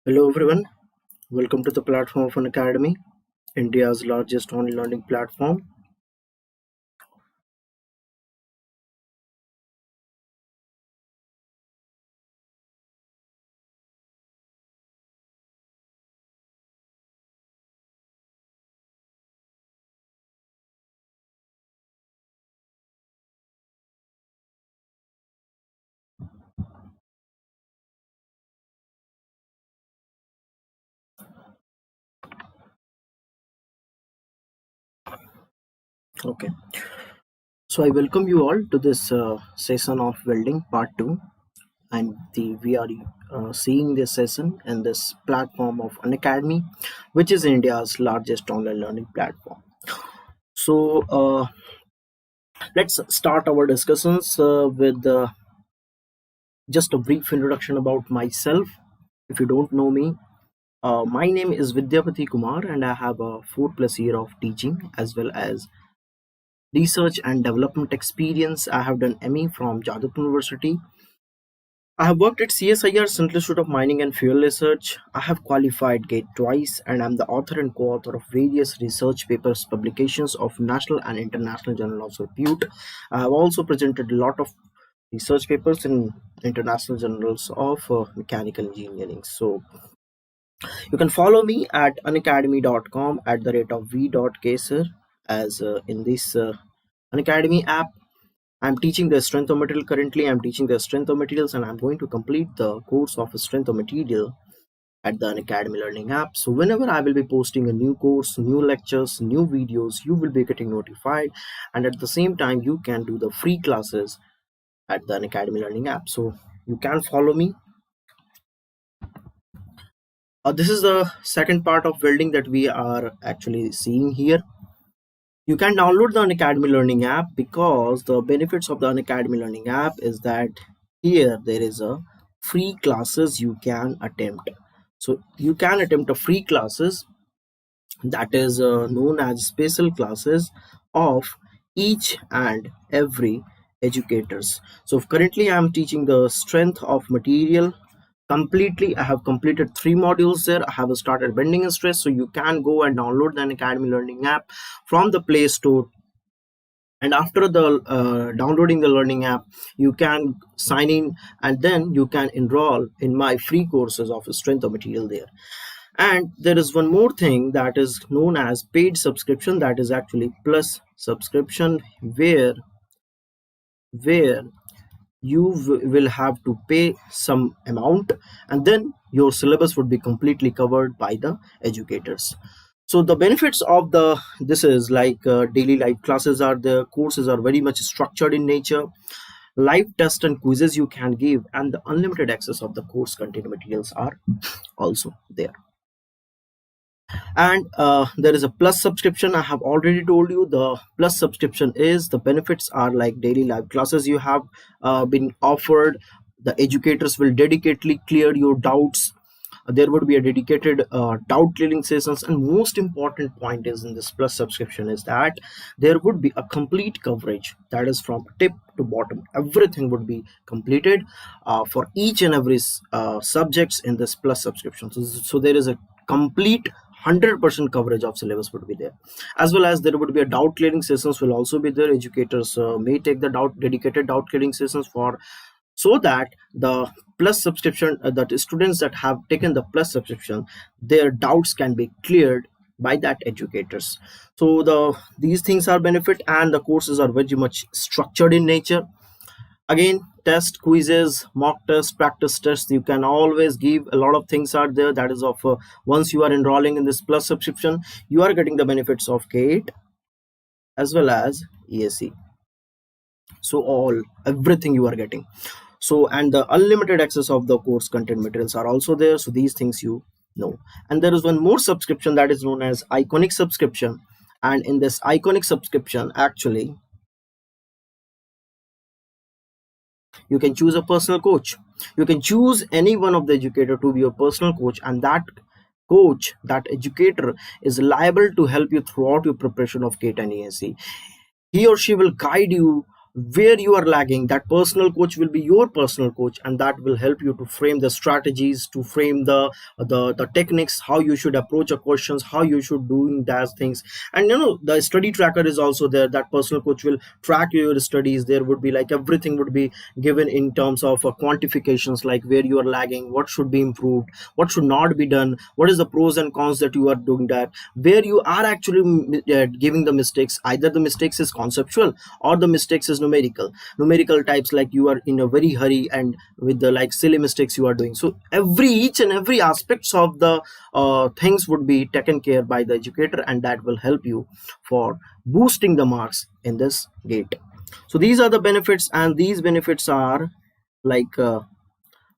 Hello everyone, welcome to the platform of Unacademy, India's largest online learning platform. Okay, so I welcome you all to this session of Welding Part 2, and we are seeing this session in this platform of Unacademy, which is India's largest online learning platform. So let's start our discussions with just a brief introduction about myself. If you don't know me, my name is Vidyapati Kumar, and I have a 4+ year of teaching as well as research and development experience. I have done ME from Jadavpur University. I have worked at CSIR, Central Institute of Mining and Fuel Research. I have qualified GATE twice, and I'm the author and co-author of various research papers, publications of national and international journals of repute. I have also presented a lot of research papers in international journals of mechanical engineering. So you can follow me at unacademy.com at the rate of v.kaser as in this Unacademy app. I'm teaching the strength of material. Currently I'm teaching the strength of materials, and I'm going to complete the course of strength of material at the Unacademy learning app. So whenever I will be posting a new course, new lectures, new videos, you will be getting notified, and at the same time you can do the free classes at the Unacademy learning app. So you can follow me. This is the second part of welding that we are actually seeing here. You can download the Unacademy Learning app, because the benefits of the Unacademy Learning app is that here there is a free classes you can attempt. So you can attempt a free classes that is known as special classes of each and every educators. So currently I am teaching the strength of material completely. I have completed 3 modules there. I have started bending and stress. So you can go and download the Unacademy Learning app from the Play Store, and after the downloading the learning app, you can sign in, and then you can enroll in my free courses of strength of material there. And there is one more thing that is known as paid subscription, that is actually plus subscription, where you will have to pay some amount, and then your syllabus would be completely covered by the educators. So the benefits of the this is like daily live classes are the courses are very much structured in nature, live tests and quizzes you can give, and the unlimited access of the course content materials are also there. And there is a plus subscription. I have already told you the plus subscription is the benefits are like daily live classes you have been offered. The educators will dedicatedly clear your doubts. There would be a dedicated doubt clearing sessions, and most important point is in this plus subscription is that there would be a complete coverage, that is from tip to bottom everything would be completed for each and every subjects in this plus subscription. So there is a complete 100% coverage of syllabus would be there, as well as there would be a doubt clearing sessions will also be there. Educators may take the dedicated doubt clearing sessions for, so that the plus subscription that students that have taken the plus subscription, their doubts can be cleared by that educators. So these things are benefit, and the courses are very much structured in nature. Again, test, quizzes, mock test, practice tests, you can always give. A lot of things are there, that is of once you are enrolling in this plus subscription, you are getting the benefits of GATE as well as ESE. So all everything you are getting. So, and the unlimited access of the course content materials are also there. So these things you know. And there is one more subscription that is known as iconic subscription. And in this iconic subscription, actually you can choose a personal coach. You can choose any one of the educator to be your personal coach, and that coach, that educator, is liable to help you throughout your preparation of GATE and ESE. He or she will guide you where you are lagging. That personal coach will be your personal coach, and that will help you to frame the strategies, to frame the techniques, how you should approach a questions, how you should doing those things. And the study tracker is also there. That personal coach will track your studies. There would be like everything would be given in terms of quantifications, like where you are lagging, what should be improved, what should not be done, what is the pros and cons that you are doing, that where you are actually giving the mistakes. Either the mistakes is conceptual or the mistakes is numerical types, like you are in a very hurry and with the like silly mistakes you are doing. So every each and every aspects of the things would be taken care by the educator, and that will help you for boosting the marks in this gate. So these are the benefits, and these benefits are like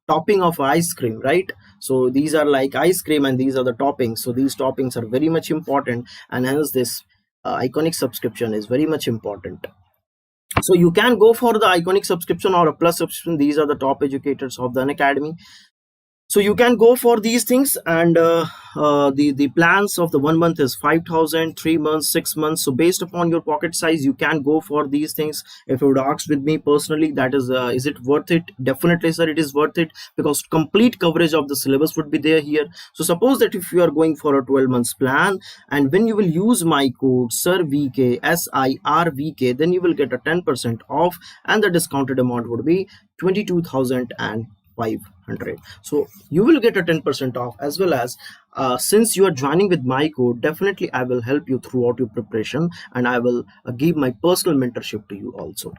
topping of ice cream, right? So these are like ice cream, and these are the toppings. So these toppings are very much important, and hence this iconic subscription is very much important. So you can go for the iconic subscription or a plus subscription. These are the top educators of the Unacademy. So you can go for these things, and the plans of the 1 month is 5,000, 3 months, 6 months. So based upon your pocket size, you can go for these things. If you would ask with me personally, that is it worth it? Definitely, sir, it is worth it, because complete coverage of the syllabus would be there here. So suppose that if you are going for a 12 months plan, and when you will use my code SIRVK, SIRVK, then you will get a 10% off, and the discounted amount would be 22,500. So you will get a 10% off, as well as since you are joining with my code, definitely I will help you throughout your preparation, and I will give my personal mentorship to you also.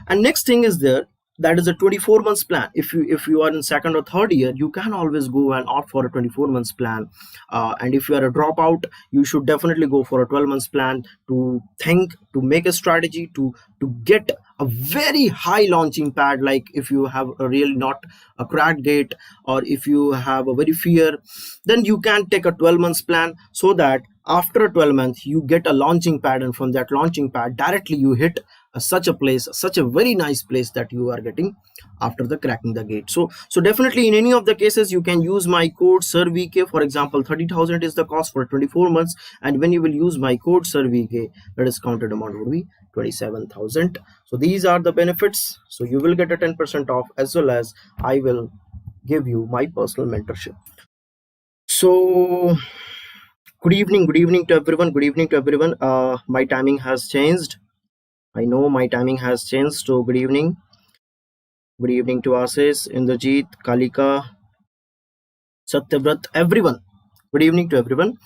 And next thing is there, that is a 24 months plan. If you are in second or third year, you can always go and opt for a 24 months plan. And if you are a dropout, you should definitely go for a 12 months plan, to think, to make a strategy, to get a very high launching pad. Like if you have a really not a cracked gate, or if you have a very fear, then you can take a 12 months plan, so that after a 12 months you get a launching pad, and from that launching pad directly you hit such a place, such a very nice place that you are getting after the cracking the gate. So definitely in any of the cases, you can use my code SIRVK. For example, 30,000 is the cost for 24 months, and when you will use my code SIRVK, the discounted amount will be 27,000. So these are the benefits. So you will get a 10% off, as well as I will give you my personal mentorship. So good evening to everyone. Good evening to everyone. My timing has changed. I know my timing has changed. So good evening. Good evening to Asis, Indrajit, Kalika, Satyavrat, everyone. Good evening to everyone.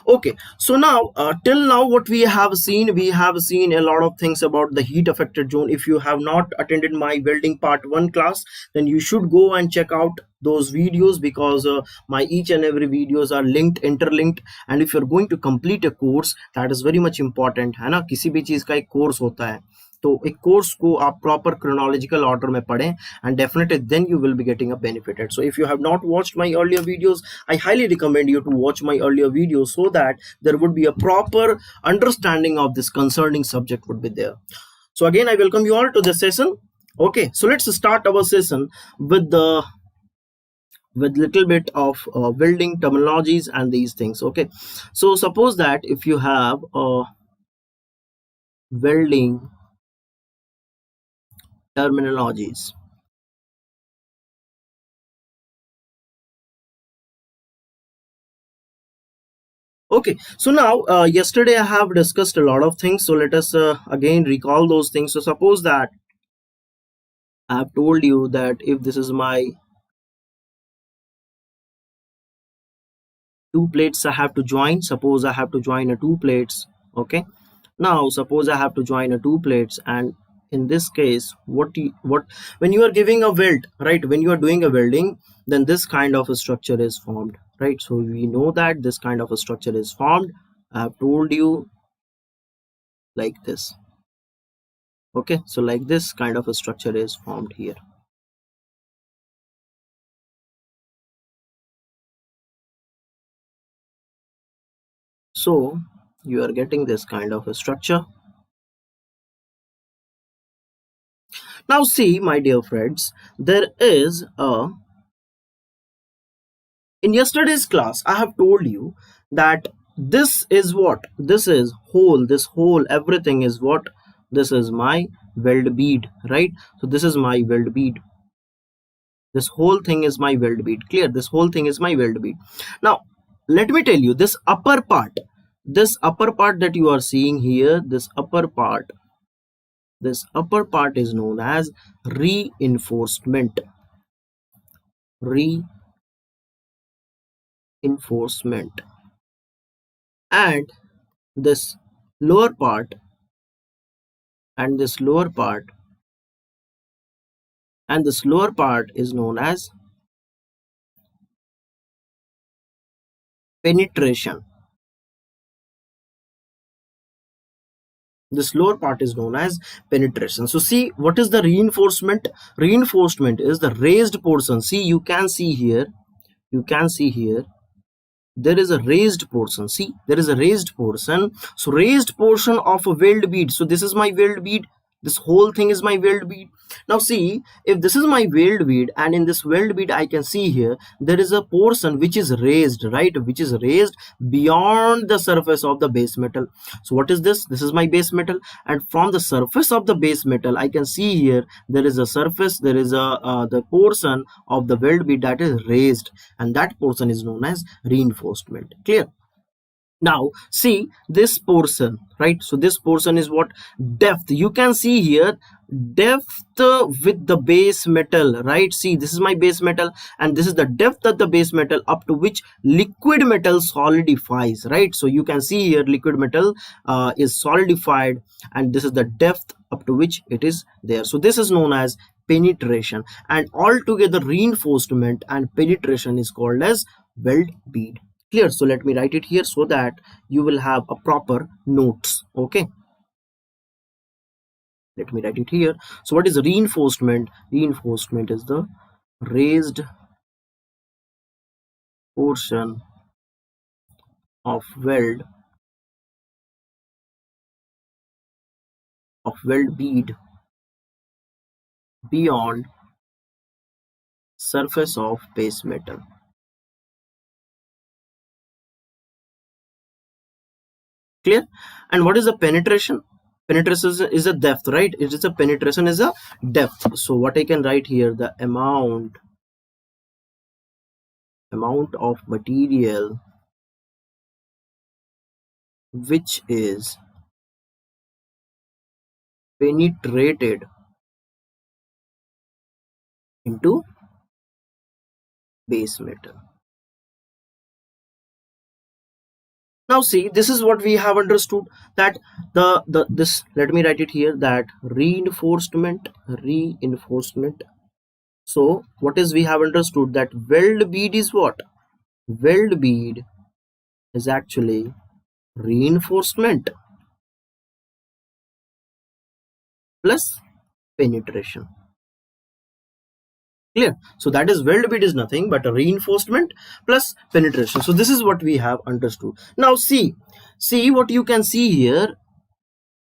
Okay, so now till now what we have seen a lot of things about the heat affected zone. If you have not attended my welding part 1 class, then you should go and check out those videos, because my each and every videos are linked, interlinked. And if you're going to complete a course, that is very much important है ना. किसी भी चीज का एक course होता है, तो एक कोर्स को आप प्रॉपर क्रोनोलॉजिकल ऑर्डर में पढ़ें, and definitely then you will be getting a benefited. So if you have not watched my earlier videos, I highly recommend you to watch my earlier videos, so that there would be a proper understanding of this concerning subject would be there. So again, I welcome you all to this session. Okay, so let's start our session with little bit of welding terminologies and these things. Okay, so suppose that if you have welding terminologies. Okay, so now yesterday I have discussed a lot of things, so let us again recall those things. So suppose that I have told you that if this is my two plates I have to join, suppose I have to join a two plates. Okay, now suppose I have to join a two plates, and in this case, what when you are giving a weld, right, when you are doing a welding, then this kind of a structure is formed, right? So we know that this kind of a structure is formed. I have told you like this. Okay, so like this kind of a structure is formed here. So you are getting this kind of a structure. Now see, my dear friends, there is a in yesterday's class I have told you that this is what, this is whole, this whole everything is what, this is my weld bead, right? So this is my weld bead. This whole thing is my weld bead. Clear? This whole thing is my weld bead. Now let me tell you, this upper part that you are seeing here, this upper part is known as reinforcement. Reinforcement. And this lower part, and this lower part, and this lower part is known as penetration. This lower part is known as penetration. So see, what is the reinforcement? Reinforcement is the raised portion. See, you can see here, there is a raised portion. See, there is a raised portion. So raised portion of a weld bead. So this is my weld bead. This whole thing is my weld bead. Now see, if this is my weld bead, and in this weld bead I can see here there is a portion which is raised, right? Which is raised beyond the surface of the base metal. So what is this? This is my base metal, and from the surface of the base metal I can see here there is a surface, there is a the portion of the weld bead that is raised, and that portion is known as reinforcement. Clear? Now see this portion, right? So this portion is what? Depth. You can see here depth with the base metal, right? See, this is my base metal, and this is the depth of the base metal up to which liquid metal solidifies, right? So you can see here liquid metal is solidified, and this is the depth up to which it is there. So this is known as penetration, and altogether reinforcement and penetration is called as weld bead. Clear? So let me write it here so that you will have a proper notes. Okay, let me write it here. So what is reinforcement? Reinforcement is the raised portion of weld bead beyond surface of base metal. Clear? And what is the penetration? Penetration is a depth, right? It is a penetration is a depth. So what I can write here, the amount of material which is penetrated into base metal. Now see, this is what we have understood, that this, let me write it here, that reinforcement. So what is we have understood, that weld bead is what? Weld bead is actually reinforcement plus penetration. Clear? So that is weld bead is nothing but a reinforcement plus penetration. So this is what we have understood. Now see what you can see here.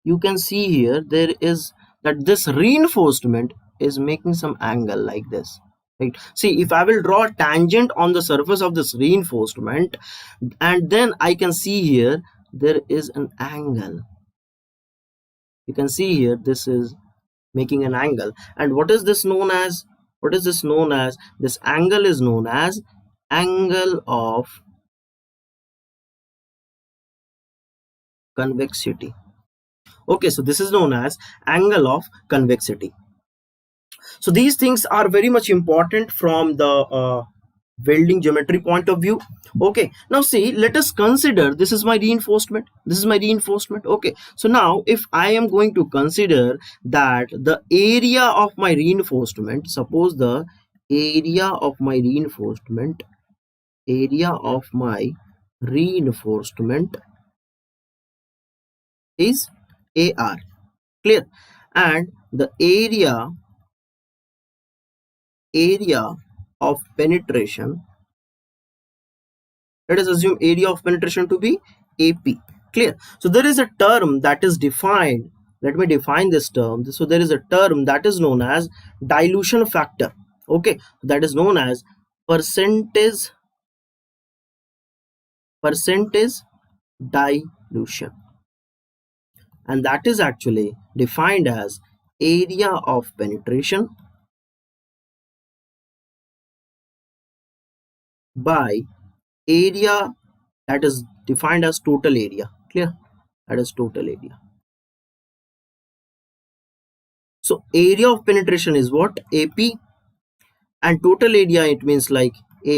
You can see here there is that this reinforcement is making some angle like this, right? See, if I will draw a tangent on the surface of this reinforcement, and then I can see here there is an angle. You can see here this is making an angle, and what is this known as? This angle is known as angle of convexity. Okay, so this is known as angle of convexity. So these things are very much important from the welding geometry point of view. Okay, now see, let us consider, this is my reinforcement, okay. So now if I am going to consider that the area of my reinforcement, suppose the area of my reinforcement is AR. Clear? And the area of penetration, let us assume area of penetration to be AP. Clear? So there is a term that is defined. Let me define this term. So there is a term that is known as dilution factor. Okay, that is known as percentage dilution, and that is actually defined as area of penetration by area that is defined as total area. Clear? That is total area. So area of penetration is what? AP, and total area, it means like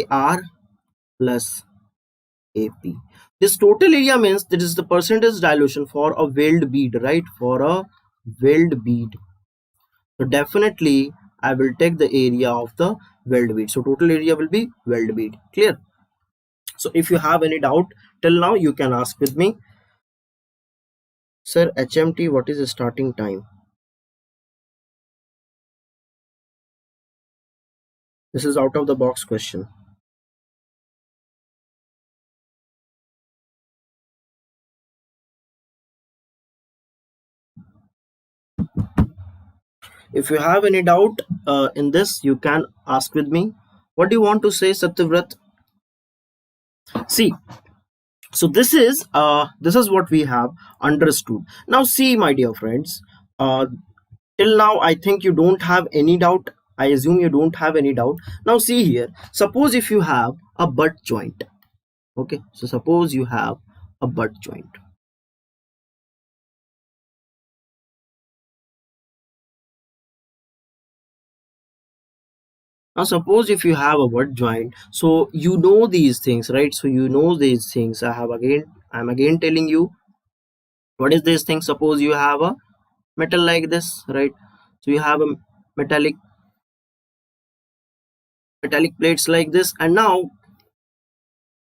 AR plus AP. This total area means that is the percentage dilution for a weld bead, right? For a weld bead. So definitely I will take the area of the weld bead. So total area will be weld bead. Clear? So if you have any doubt till now, you can ask with me. Sir, HMT, what is the starting time? This is out of the box question. If you have any doubt in this, you can ask with me. What do you want to say, Satyavrat? See, so this is what we have understood. Now see, my dear friends, till now I think you don't have any doubt. I assume you don't have any doubt. Now see here, suppose if you have a butt joint. Okay, so suppose you have a butt joint. Now suppose if you have a butt joint, so you know these things, right? So you know these things. I'm again telling you what is this thing. Suppose you have a metal like this, right? So you have a metallic metallic plates like this, and now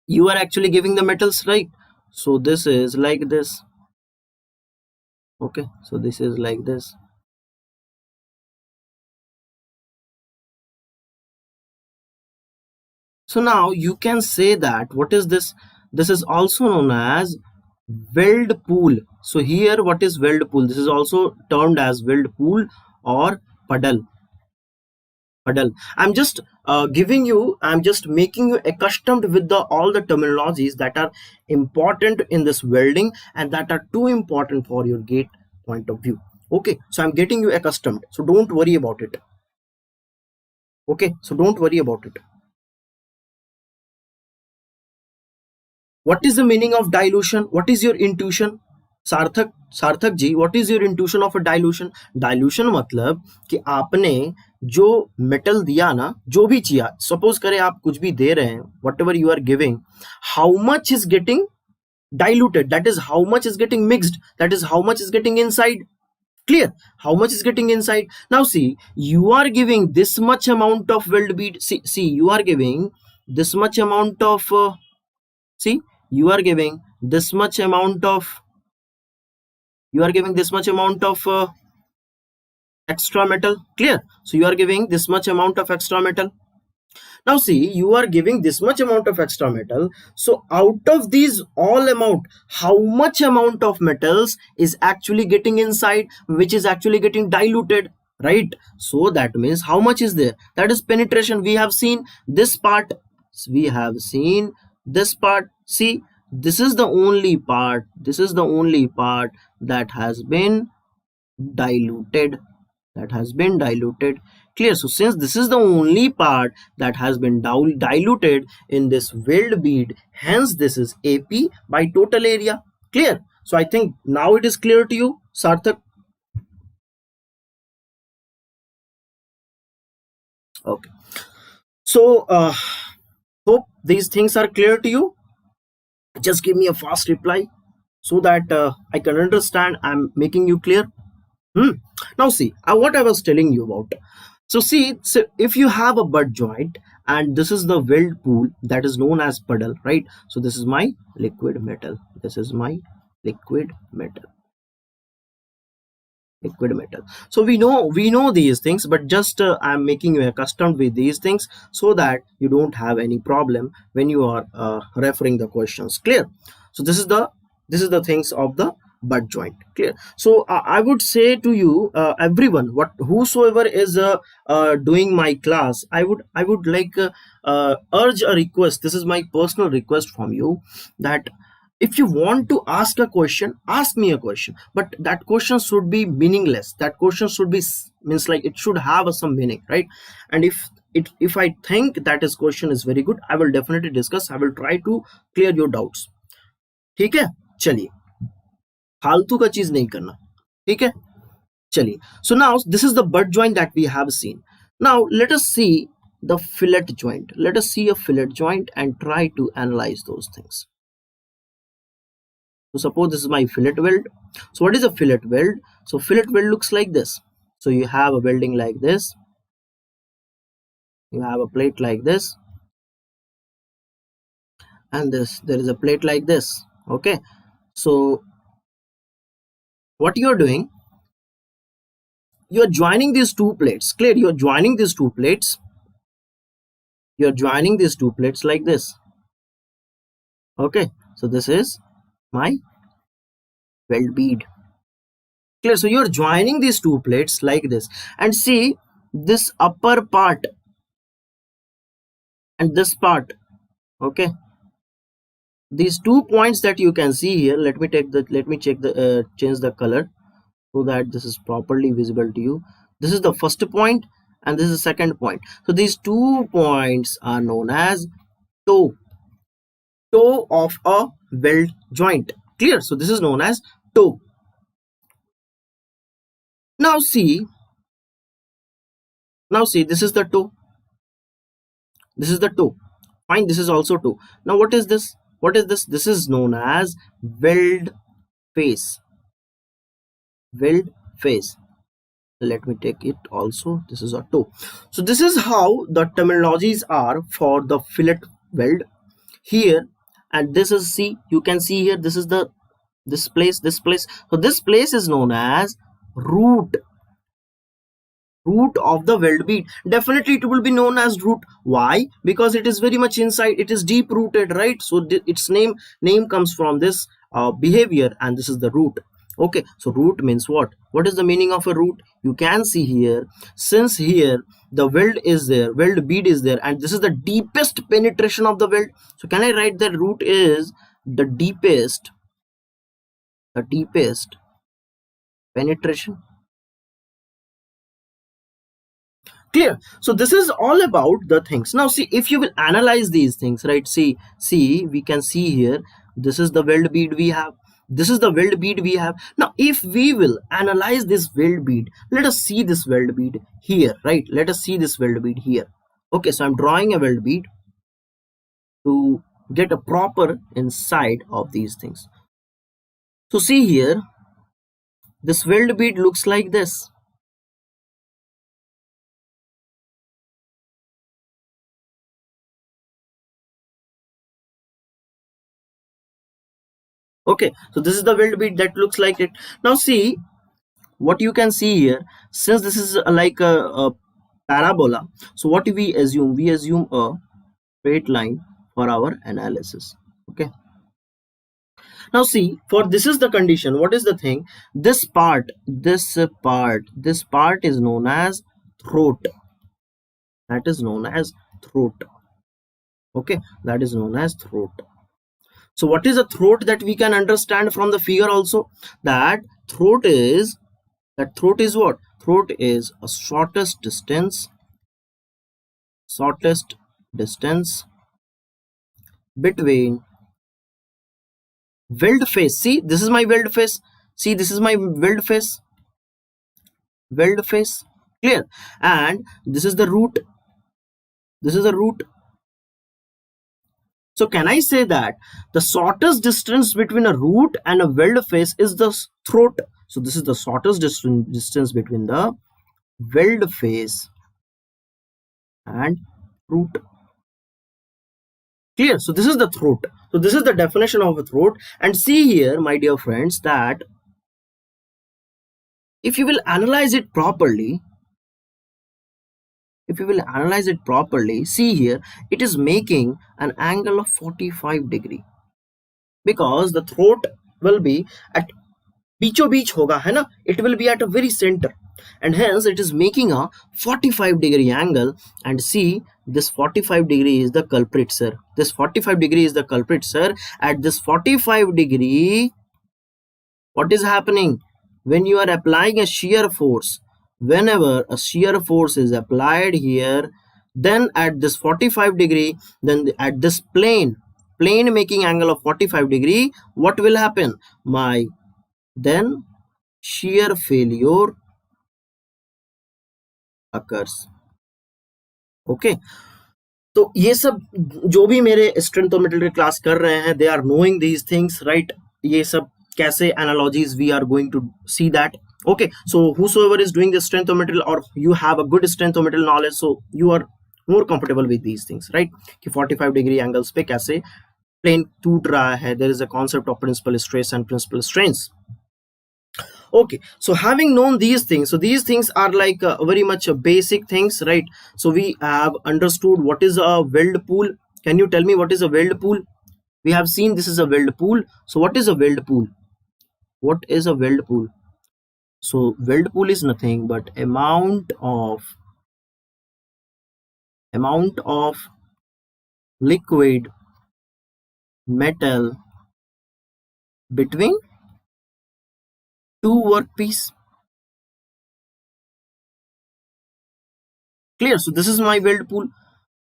you are actually giving the metals, right? So this is like this. Okay, so this is like this. So now you can say that what is this? This is also known as weld pool. So here, what is weld pool? This is also termed as weld pool or puddle. I'm just giving you, I'm just making you accustomed with the all the terminologies that are important in this welding and that are too important for your gate point of view. Okay, so I'm getting you accustomed, so don't worry about it. Okay, so don't worry about it. What is the meaning of dilution? What is your intuition? Sarthak ji, what is your intuition of a dilution? Dilution मतलब कि आपने जो metal दिया ना, जो भी chia, suppose करें आप कुछ भी दे रहे हैं, whatever you are giving, how much is getting diluted, that is how much is getting mixed, that is how much is getting inside. Clear? How much is getting inside? Now see, you are giving this much amount of weld bead. See, you are giving this much amount of see, you are giving this much amount of, you are giving this much amount of extra metal. Clear? So you are giving this much amount of extra metal. Now see, you are giving this much amount of extra metal. So out of these all amount, how much amount of metals is actually getting inside, which is actually getting diluted, right? So that means how much is there? That is penetration. We have seen this part. We have seen this part. See, this is the only part. This is the only part that has been diluted, that has been diluted. Clear? So since this is the only part that has been diluted in this weld bead, hence this is AP by total area. Clear? So I think now it is clear to you, Sarthak. Okay, so hope these things are clear to you. Just give me a fast reply so that I can understand I'm making you clear. Now see, what I was telling you about. So see, so if you have a butt joint and this is the weld pool that is known as puddle, right? So this is my liquid metal. This is my liquid metal. Liquid metal. So we know these things, but just I'm making you accustomed with these things so that you don't have any problem when you are referring the questions. Clear? So this is the things of the butt joint. Clear? So I would say to you, everyone, whosoever is doing my class, I would like urge a request. This is my personal request from you, that If you want to ask a question, ask me a question, but that question should be meaningless. That question should be means like it should have some meaning, right? And if I think that is question is very good, I will definitely discuss, I will try to clear your doubts. ठीक है, चलिए, फालतू का चीज नहीं करना, ठीक है, चलिए. So now this is the butt joint that we have seen. Now let us see the fillet joint. Let us see a fillet joint and try to analyze those things. So suppose this is my fillet weld. So what is a fillet weld? So fillet weld looks like this. So you have a welding like this, you have a plate like this, and there is a plate like this. Okay, so what you are doing, you are joining these two plates. Clear, you are joining these two plates, you are joining these two plates like this. Okay, so this is my weld bead. Clear, so you are joining these two plates like this, and see this upper part and this part. Okay, these 2 points that you can see here, let me check the change the color so that this is properly visible to you. This is the first point and this is the second point. So these 2 points are known as toe of a weld joint. Clear, so this is known as toe. Now see, this is the toe, this is the toe, fine, this is also toe. Now what is this? This is known as weld face. Weld face, let me take it also, this is a toe. So this is how the terminologies are for the fillet weld here. And this is, see, you can see here, this is the this place. So this place is known as root of the weld bead. Definitely it will be known as root. Why? Because it is very much inside, it is deep rooted, right? So its name comes from this behavior, and this is the root. Okay, so root means what is the meaning of a root? You can see here, since here the weld is there, weld bead is there, and this is the deepest penetration of the weld. So can I write that root is the deepest penetration? Clear, so this is all about the things. Now see, if you will analyze these things, right, see, we can see here, this is the weld bead we have, this is the weld bead we have. Now if we will analyze this weld bead, let us see this weld bead here, right? Let us see this weld bead here. Okay, so I'm drawing a weld bead to get a proper insight of these things. So see here, this weld bead looks like this. Okay, so this is the weld bead that looks like it. Now see what you can see here, since this is like a parabola, so what do we assume? We assume a straight line for our analysis. Okay, now see, for this is the condition, what is the thing? This part is known as throat. That is known as throat. Okay, that is known as throat. So what is a throat that we can understand from the figure also? That throat is what? Throat is a shortest distance between weld face. See, this is my weld face. See, this is my weld face. Clear, and this is the root. So can I say that the shortest distance between a root and a weld face is the throat? So this is the shortest distance between the weld face and root. Clear, so this is the throat. So this is the definition of a throat. And see here, my dear friends, that if you will analyze it properly, see here, it is making an angle of 45 degree, because the throat will be at बीचों बीच होगा, है ना, it will be at a very center. and hence it is making a 45-degree angle. And see, this 45 degree is the culprit, sir. This 45 degree is the culprit, sir. At this 45 degree, what is happening when you are applying a shear force? Whenever a shear force is applied here, then at this 45 degree, then at this plane making angle of 45 degree, what will happen? My then shear failure occurs. Okay, तो ये सब जो भी मेरे स्ट्रेंथोमेट्री के class कर रहे हैं, they are knowing these things, right? ये सब कैसे analogies we are going to see that. Okay, so whosoever is doing the strengthometrical, or you have a good strengthometrical knowledge, so you are more comfortable with these things, right? कि 45 degree angles पे कैसे plane टूट रहा है. There is a concept of principal stress and principal strains. Okay, so having known these things, so these things are like very much basic things, right? So we have understood what is a weld pool. Can you tell me what is a weld pool? We have seen this is a weld pool. So what is a weld pool? What is a weld pool? So weld pool is nothing but amount of liquid metal between two workpiece. Clear? So this is my weld pool.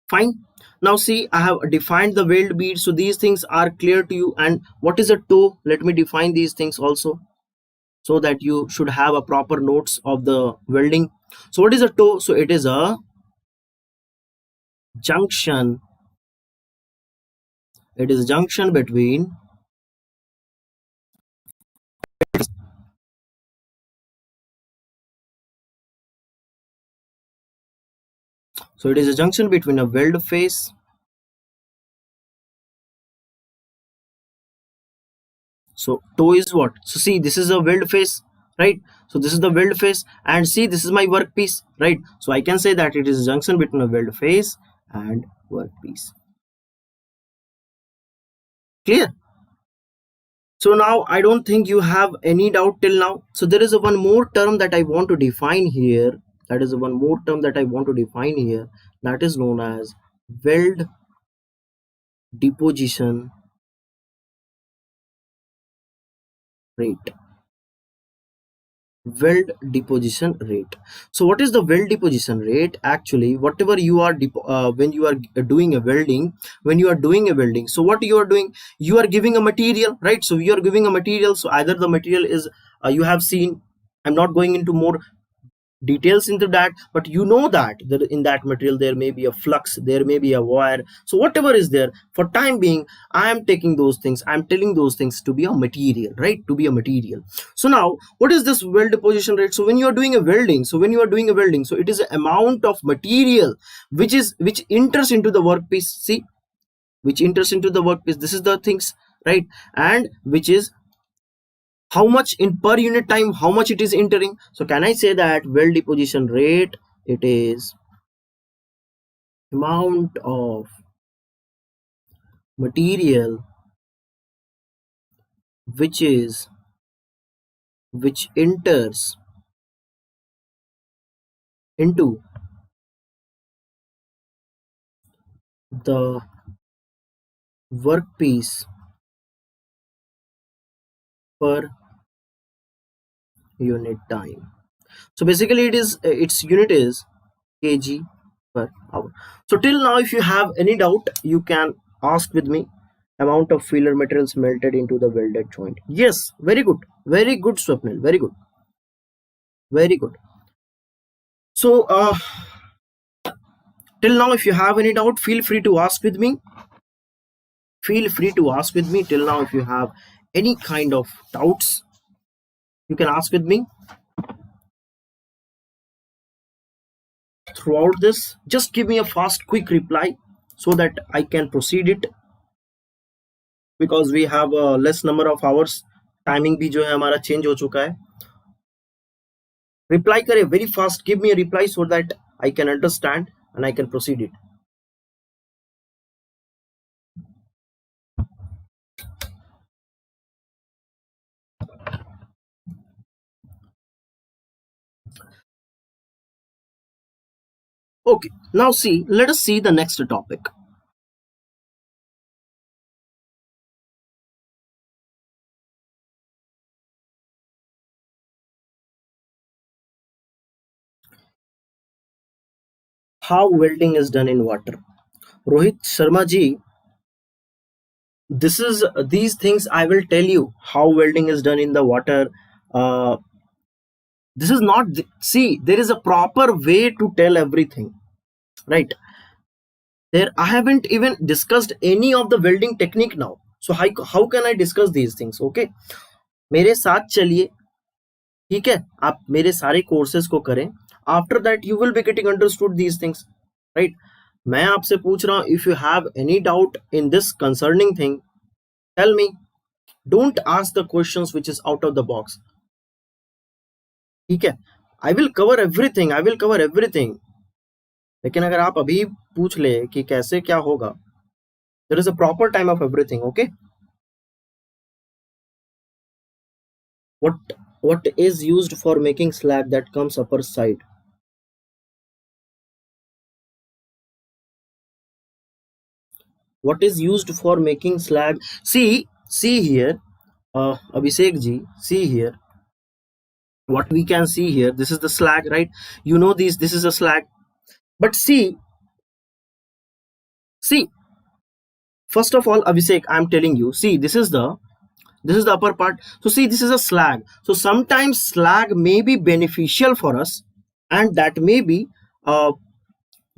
Fine. Now see, I have defined the weld bead, so these things are clear to you. And what is a toe? Let me define these things also, so that you should have a proper notes of the welding. So what is a toe? So it is a junction. It is a junction between, so it is a junction between a weld face. So toe is what? So see, this is a weld face, right? So this is the weld face, and see, this is my workpiece, right? So I can say that it is a junction between a weld face and workpiece. Clear? So now I don't think you have any doubt till now. So there is a one more term that I want to define here. That is one more term that I want to define here. That is known as weld deposition rate. Weld deposition rate. So what is the weld deposition rate? Actually, whatever you are when you are doing a welding, so what you are doing, you are giving a material, right? So you are giving a material. So either the material is you have seen, I'm not going into more details into that, but you know that in that material there may be a flux, there may be a wire. So whatever is there, for time being, I am taking those things, I'm telling those things to be a material, right? To be a material. So now what is this weld deposition rate? So when you are doing a welding, so it is an amount of material which enters into the workpiece. See, which enters into the workpiece, this is the things, right? And which is how much in per unit time, how much it is entering. So can I say that weld deposition rate, it is amount of material which enters into the workpiece per unit time. So basically it is its unit is kg per hour. So till now, if you have any doubt, you can ask with me. Amount of filler materials melted into the welded joint. Yes, very good, Swapnil, very good, very good. So till now, if you have any doubt, feel free to ask with me. Till now, if you have any kind of doubts, you can ask with me throughout this. Just give me a fast quick reply so that I can proceed it, because we have a less number of hours. Timing भी जो है हमारा change हो चुका है. Reply करें very fast, give me a reply so that I can understand and I can proceed it. Okay, now see, let us see the next topic. How welding is done in water. Rohit Sharma ji, this is these things I will tell you how welding is done in the water. Uh, this is not see, there is a proper way to tell everything, right? There, I haven't even discussed any of the welding technique now. So how can I discuss these things? Okay, मेरे साथ चलिए, ठीक है, आप मेरे सारे courses को करें. After that you will be getting understood these things, right? मैं आपसे पूछ रहा हूं, if you have any doubt in this concerning thing, tell me. Don't ask the questions which is out of the box, ठीक है? I will cover everything, I will cover everything. लेकिन अगर आप अभी पूछ ले कि कैसे क्या होगा, there is a proper time of everything. Okay, what is used for making slag that comes upper side? What is used for making slag? See here, Abhishek ji, see here. What we can see here, this is the slag, right? You know this is a slag. But see, first of all, Abhishek, I'm telling you, see, this is the upper part. So see, this is a slag. So sometimes slag may be beneficial for us, and that may be uh,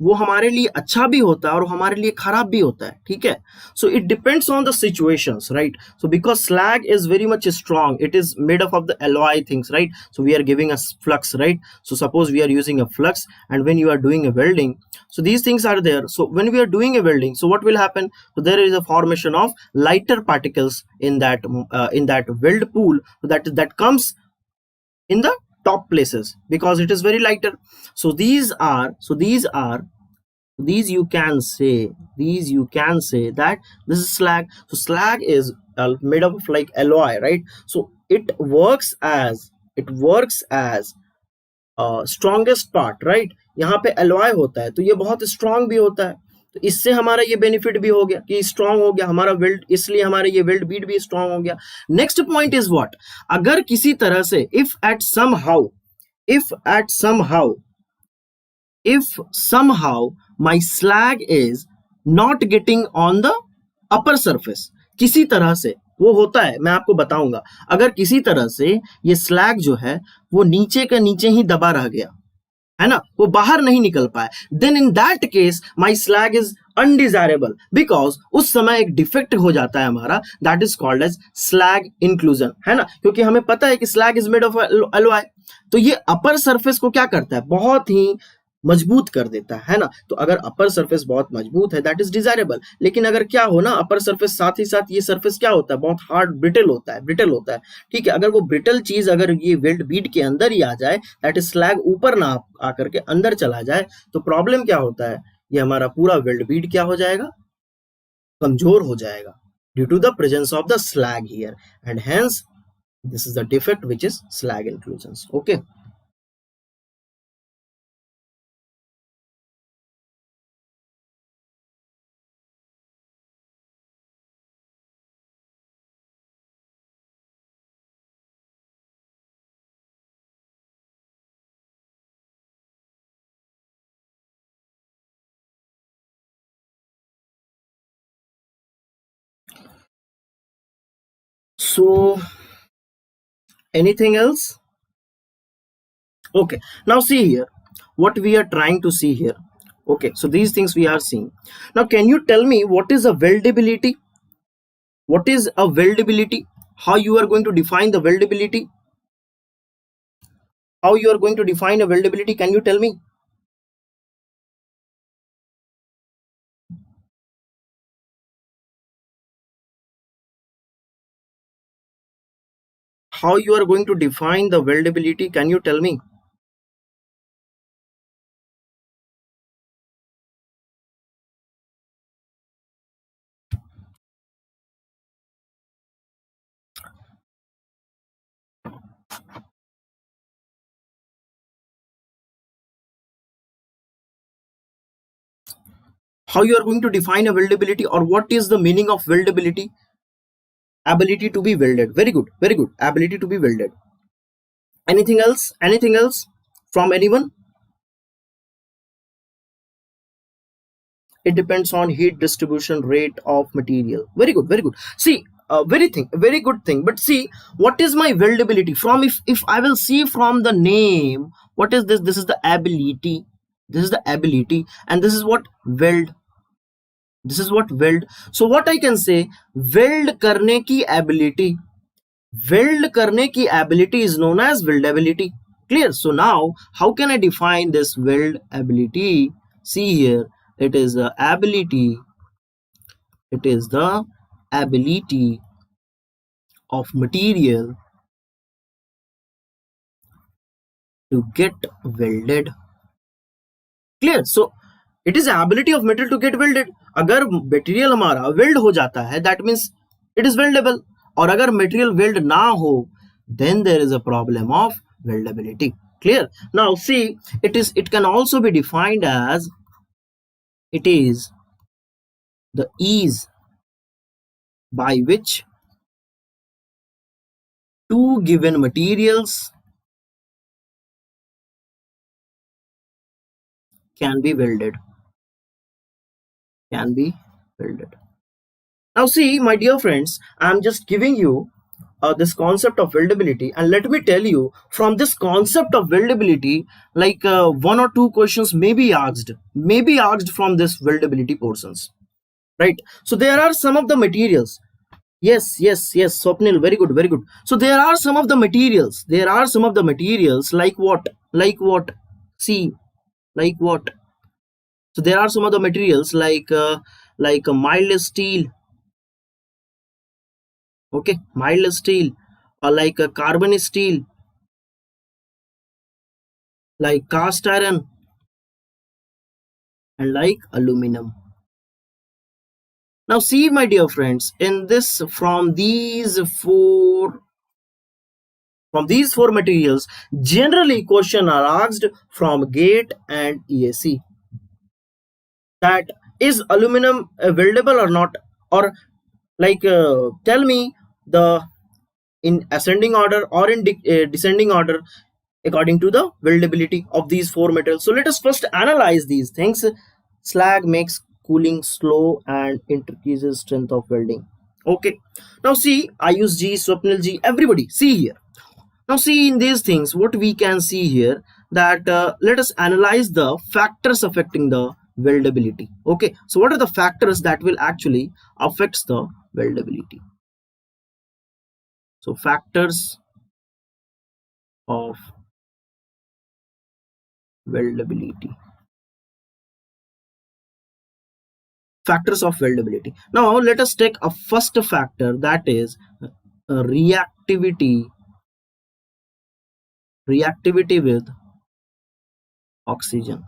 वो हमारे लिए अच्छा भी होता है और हमारे लिए खराब भी होता है, ठीक है? So it depends on the situations, right? So because slag is very much strong, it is made up of the alloy things, right? So we are giving a flux, right? So suppose we are using a flux, and when you are doing a welding, so these things are there. So when we are doing a welding, so what will happen? So there is a formation of lighter particles in that weld pool that comes in the top places because it is very lighter. So these you can say that this is slag. So slag is made up of like alloy, right? So it works as strongest part, right? यहाँ पे alloy होता है तो ये बहुत strong भी होता है. तो इससे हमारा ये बेनिफिट भी हो गया कि स्ट्रांग हो गया हमारा वेल्ड, इसलिए हमारा ये वेल्ड बीट भी स्ट्रांग हो गया. Next point is what? अगर किसी तरह से if at somehow if somehow my slag is not getting on the upper surface, किसी तरह से वो होता है, मैं आपको बताऊंगा. अगर किसी तरह से ये स्लैग जो है वो नीचे का नीचे ही दबा रह गया है ना, वो बाहर नहीं निकल पाए, then in that case my slag is undesirable, because उस समय एक डिफेक्ट हो जाता है हमारा, that is called as slag inclusion, है ना? क्योंकि हमें पता है कि slag is made of alloy. तो ये अपर सरफेस को क्या करता है? बहुत ही मजबूत कर देता है ना? तो अगर अपर सरफेस बहुत मजबूत है, दैट इज डिजायरेबल. लेकिन अगर क्या हो ना, अपर सरफेस साथ ही साथ ये सरफेस क्या होता है? बहुत हार्ड, ब्रिटल होता है, ठीक है? अगर वो ब्रिटल चीज अगर ये वेल्ड बीड के अंदर ही आ जाए, दैट इज स्लैग ऊपर ना आकर के अंदर चला जाए, तो प्रॉब्लम क्या होता है? ये हमारा पूरा वेल्ड बीड क्या हो जाएगा? कमजोर हो जाएगा due to the presence of the slag here, and hence this is the defect which is slag inclusion. Okay, so anything else? Okay, now see here what we are trying to see here. Okay, so these things we are seeing. Now, can you tell me what is a weldability? What is a weldability? How you are going to define the weldability? How you are going to define a weldability? Can you tell me? How you are going to define the weldability? Can you tell me? How you are going to define a weldability, or what is the meaning of weldability? Ability to be welded. Very good, very good. Ability to be welded. Anything else? Anything else from anyone? It depends on heat distribution rate of material. Very good, very good. See, very good thing. But see, what is my weldability? From, if I will see from the name, what is this? This is the ability. This is the ability, and this is what weld. This is what weld. So what I can say, weld करने की ability, weld करने की ability is known as weldability. Clear? So now, how can I define this weld ability? See here, it is the ability. It is the ability of material to get welded. Clear? So it is the ability of metal to get welded. अगर material हमारा weld हो जाता है, that means it is weldable. और अगर material weld ना हो, then there is a problem of weldability. Clear? Now see, it can also be defined as, it is the ease by which two given materials can be welded. Can be welded. Now see, my dear friends, I'm just giving you this concept of weldability, and let me tell you, from this concept of weldability, like one or two questions may be asked from this weldability portions, right? So there are some of the materials. Yes, yes, yes, Swapnil, very good, very good. So there are some of the materials. There are some of the materials, like what? Like what? See, like what? So there are some of the materials like a mild steel, okay, mild steel, or like a carbon steel, like cast iron, and like aluminum. Now see, my dear friends, in this, from these four materials, generally question are asked from GATE and ESE, that is aluminum weldable or not, or like tell me the, in ascending order or in descending order, according to the weldability of these four metals. So let us first analyze these things. Slag makes cooling slow and increases strength of welding. Okay. Now see, I use G, Swapnil G, everybody see here. Now see, in these things, what we can see here, that let us analyze the factors affecting the weldability. Okay. So what are the factors that will actually affects the weldability? So factors of weldability. Factors of weldability. Now let us take a first factor, that is reactivity with oxygen.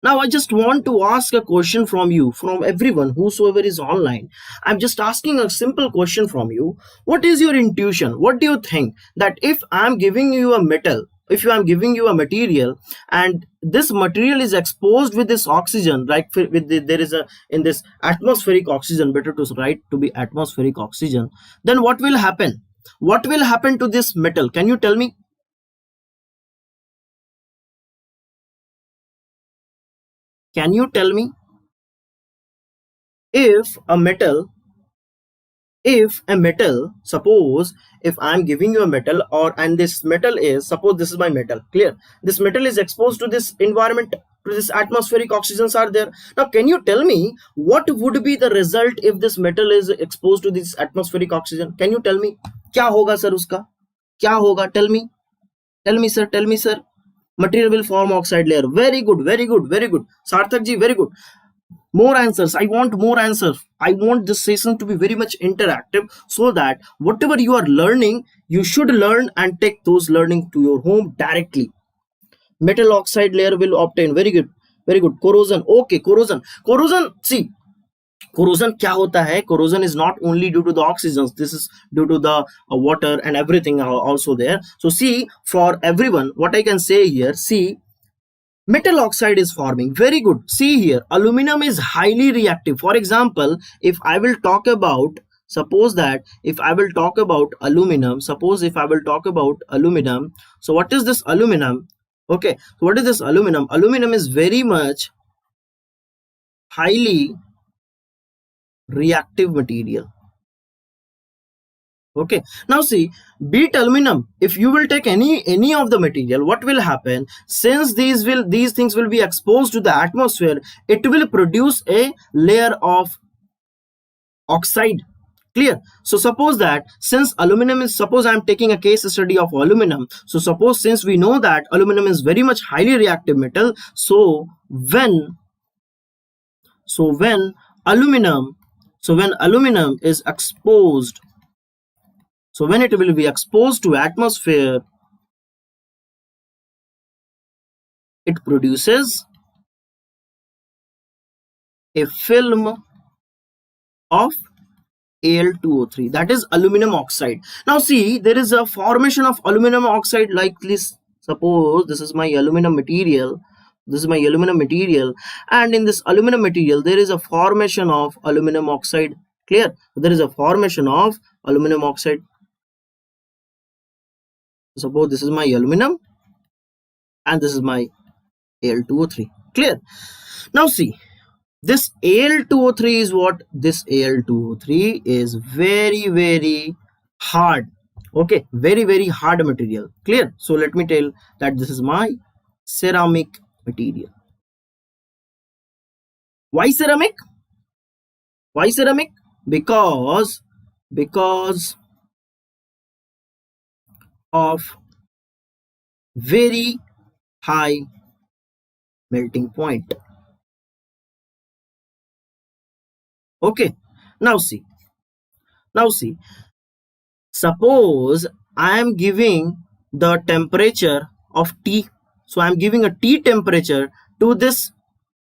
Now I just want to ask a question from you, from everyone, whosoever is online. I'm just asking a simple question from you. What is your intuition? What do you think, that if I'm giving you a metal, if I'm giving you a material, and this material is exposed with this oxygen, like there is a, in this atmospheric oxygen, better to write to be atmospheric oxygen, then what will happen? What will happen to this metal? Can you tell me? Can you tell me? If a metal, suppose if I'm giving you a metal, or and this metal is, suppose this is my metal, clear, this metal is exposed to this environment, to this atmospheric oxygens are there. Now can you tell me what would be the result if this metal is exposed to this atmospheric oxygen? Can you tell me क्या होगा sir उसका? क्या होगा? Tell me, sir, tell me sir. Material will form oxide layer. Very good, very good, very good, Sarthak ji, very good. More answers. I want more answers. I want this session to be very much interactive, so that whatever you are learning, you should learn and take those learning to your home directly. Metal oxide layer will obtain. Very good, very good. Corrosion. Okay, corrosion, see, corrosion क्या होता है? Corrosion is not only due to the oxygens, this is due to the water and everything also there. So see, for everyone, what I can say here, see, metal oxide is forming. Very good. See here, aluminum is highly reactive. For example, if I will talk about, suppose that if I will talk about aluminum, suppose if I will talk about aluminum, so what is this aluminum? Okay, so what is this aluminum? Aluminum is very much highly reactive material. Okay, now see, beat aluminum, if you will take any of the material, what will happen? Since these things will be exposed to the atmosphere, it will produce a layer of oxide. Clear? So suppose that since aluminum is, suppose I am taking a case study of aluminum. So suppose, since we know that aluminum is very much highly reactive metal, so when aluminum, when aluminum is exposed, so when it will be exposed to atmosphere, it produces a film of Al2O3, that is aluminum oxide. Now see, there is a formation of aluminum oxide like this. Suppose this is my aluminum material, and in this aluminum material there is a formation of aluminum oxide. Clear? There is a formation of aluminum oxide. Suppose this is my aluminum and this is my Al2O3. Clear? Now see, this Al2O3 is what? This Al2O3 is very hard. Okay, very hard material. Clear? So let me tell that this is my ceramic material. Why ceramic? Why ceramic? Because of very high melting point. Okay, now see, suppose I am giving the temperature of T. So I am giving a T temperature to this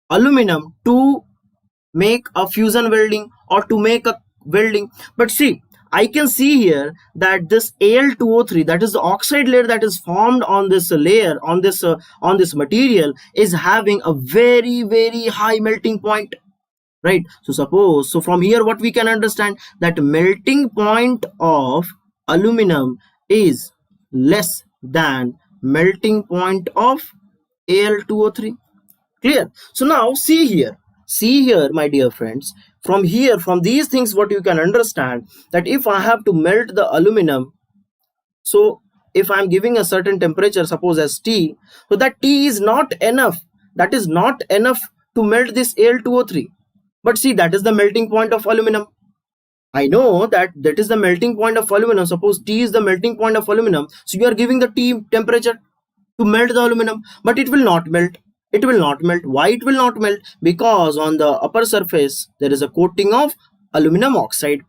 aluminum to make a fusion welding or to make a welding. But see, I can see here that this Al2O3, that is the oxide layer that is formed on this layer, on this material, is having a very high melting point. Right? So suppose, so from here what we can understand, that melting point of aluminum is less than melting point of Al2O3. Clear? So now see here my dear friends, from here, from these things, what you can understand, that if I have to melt the aluminum, so if I am giving a certain temperature, suppose as T, so that T is not enough, that is not enough to melt this Al2O3. But see, that is the melting point of aluminum. I know that that is the melting point of aluminum. Suppose T is the melting point of aluminum. So you are giving the T temperature to melt the aluminum, but it will not melt. It will not melt. Why it will not melt? Because on the upper surface, there is a coating of aluminum oxide.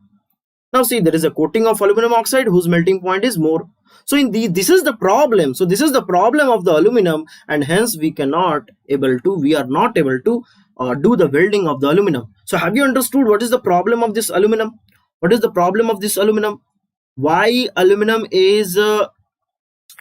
Now see, there is a coating of aluminum oxide whose melting point is more. So this is the problem. So this is the problem of the aluminum, and hence we are not able to do the welding of the aluminum. So have you understood what is the problem of this aluminum? What is the problem of this aluminum? Why aluminum is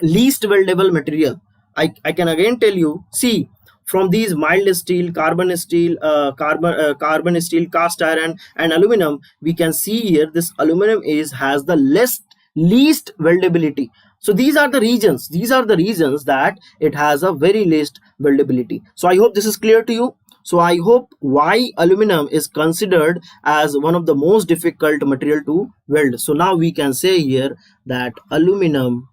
least weldable material? I can again tell you. See, from these mild steel, carbon steel, carbon steel, cast iron, and aluminum, we can see here this aluminum has the least weldability. So these are the reasons. These are the reasons that it has a very least weldability. So I hope this is clear to you. So I hope why aluminum is considered as one of the most difficult material to weld. So now we can say here that aluminum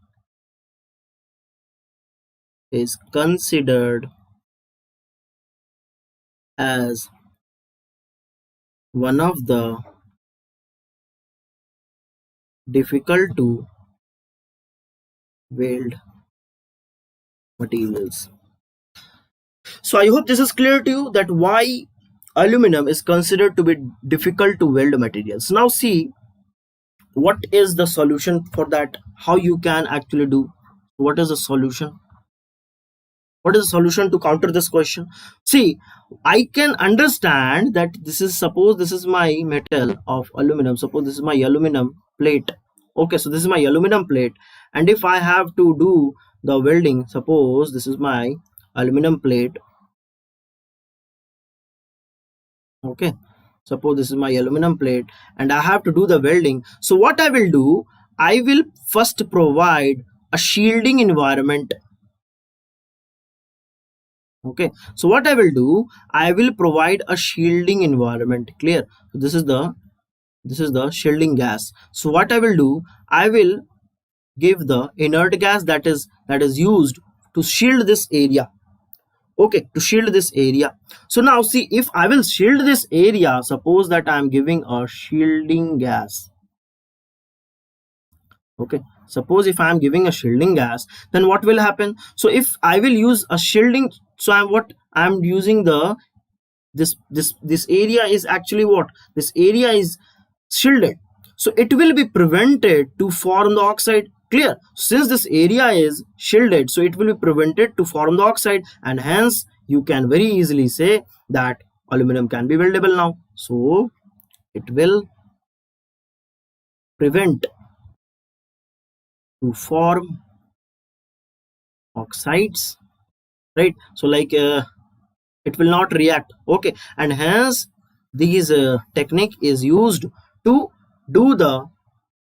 is considered as one of the difficult to weld materials. So I hope this is clear to you that why aluminum is considered to be difficult to weld materials. Now see, what is the solution for that? How you can actually do? What is the solution? What is the solution to counter this question? See, I can understand that this is, suppose this is my metal of aluminum. Suppose this is my aluminum plate. Okay, so this is my aluminum plate, and if I have to do the welding, suppose this is my aluminum plate. Okay, suppose this is my aluminum plate and I have to do the welding. So what I will do, I will first provide a shielding environment. Okay, so what I will do, I will provide a shielding environment. Clear? So this is the shielding gas. So what I will do, I will give the inert gas that is used to shield this area. Okay, to shield this area. So now see, if I will shield this area, suppose that I am giving a shielding gas. Okay, suppose if I am giving a shielding gas, then what will happen? So if I will use a shielding, so I'm using the this area is actually what, this area is shielded, so it will be prevented to form the oxide. Clear? Since this area is shielded, so it will be prevented to form the oxide, and hence you can very easily say that aluminum can be weldable now. So it will prevent to form oxides, right? So like it will not react. Okay, and hence these technique is used to do the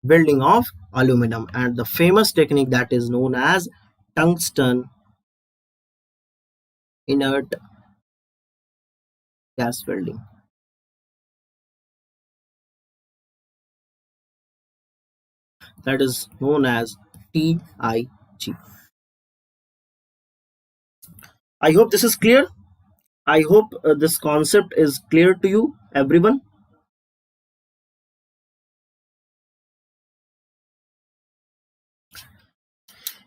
welding of aluminum, and the famous technique that is known as tungsten inert gas welding, that is known as TIG. I hope this is clear. I hope this concept is clear to you, everyone.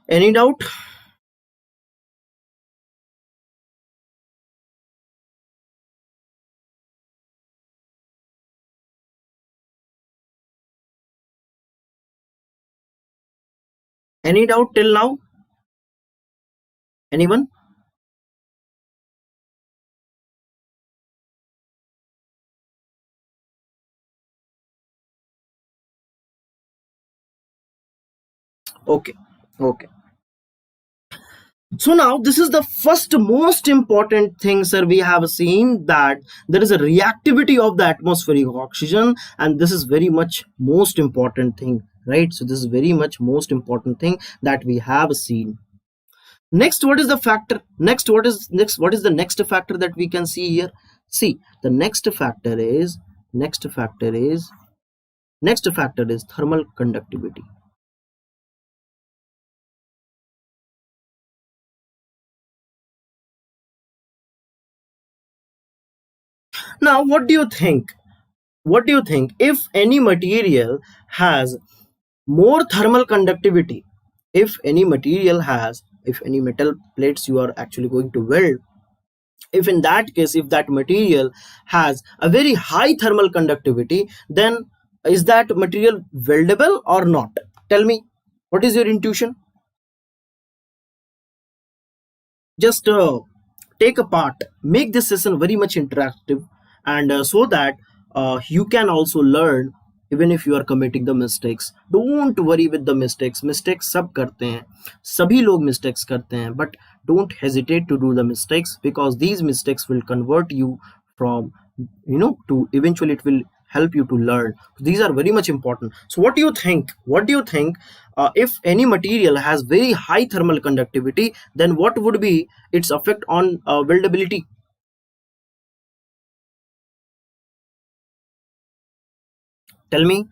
Any doubt? Any doubt till now? Anyone? Okay, okay. So now this is the first most important thing, sir. We have seen that there is a reactivity of the atmospheric oxygen, and this is very much most important thing, right? So this is very much most important thing that we have seen. Next, what is the factor? What is the next factor that we can see here? See, the next factor is thermal conductivity. Now, what do you think? What do you think if any material has more thermal conductivity? If any metal plates you are actually going to weld, if in that case, if that material has a very high thermal conductivity, then is that material weldable or not? Tell me, what is your intuition? Just take a part, make this session very much interactive, and so that you can also learn. Even if you are committing the mistakes, don't worry with the mistakes सब करते हैं, सभी लोग mistakes करते हैं, but don't hesitate to do the mistakes, because these mistakes will convert you from, to eventually it will help you to learn. These are very much important. So what do you think? If any material has very high thermal conductivity, then what would be its effect on weldability? Tell me.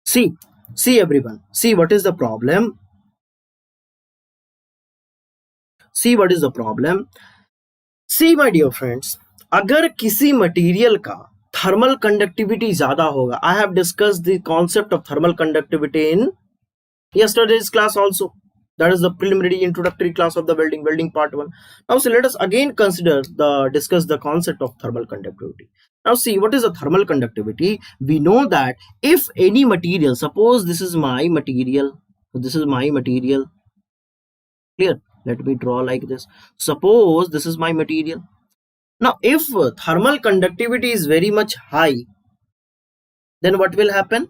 See see everyone, see what is the problem. See what is the problem. See my dear friends, अगर किसी material का thermal conductivity ज्यादा होगा, I have discussed the concept of thermal conductivity in yesterday's class also. That is the preliminary introductory class of the welding part 1. Now see, let us again discuss the concept of thermal conductivity. Now see, what is a thermal conductivity? We know that if any material, suppose this is my material, So this is my material. Clear? Let me draw like this. Suppose this is my material. Now if thermal conductivity is very much high, then what will happen?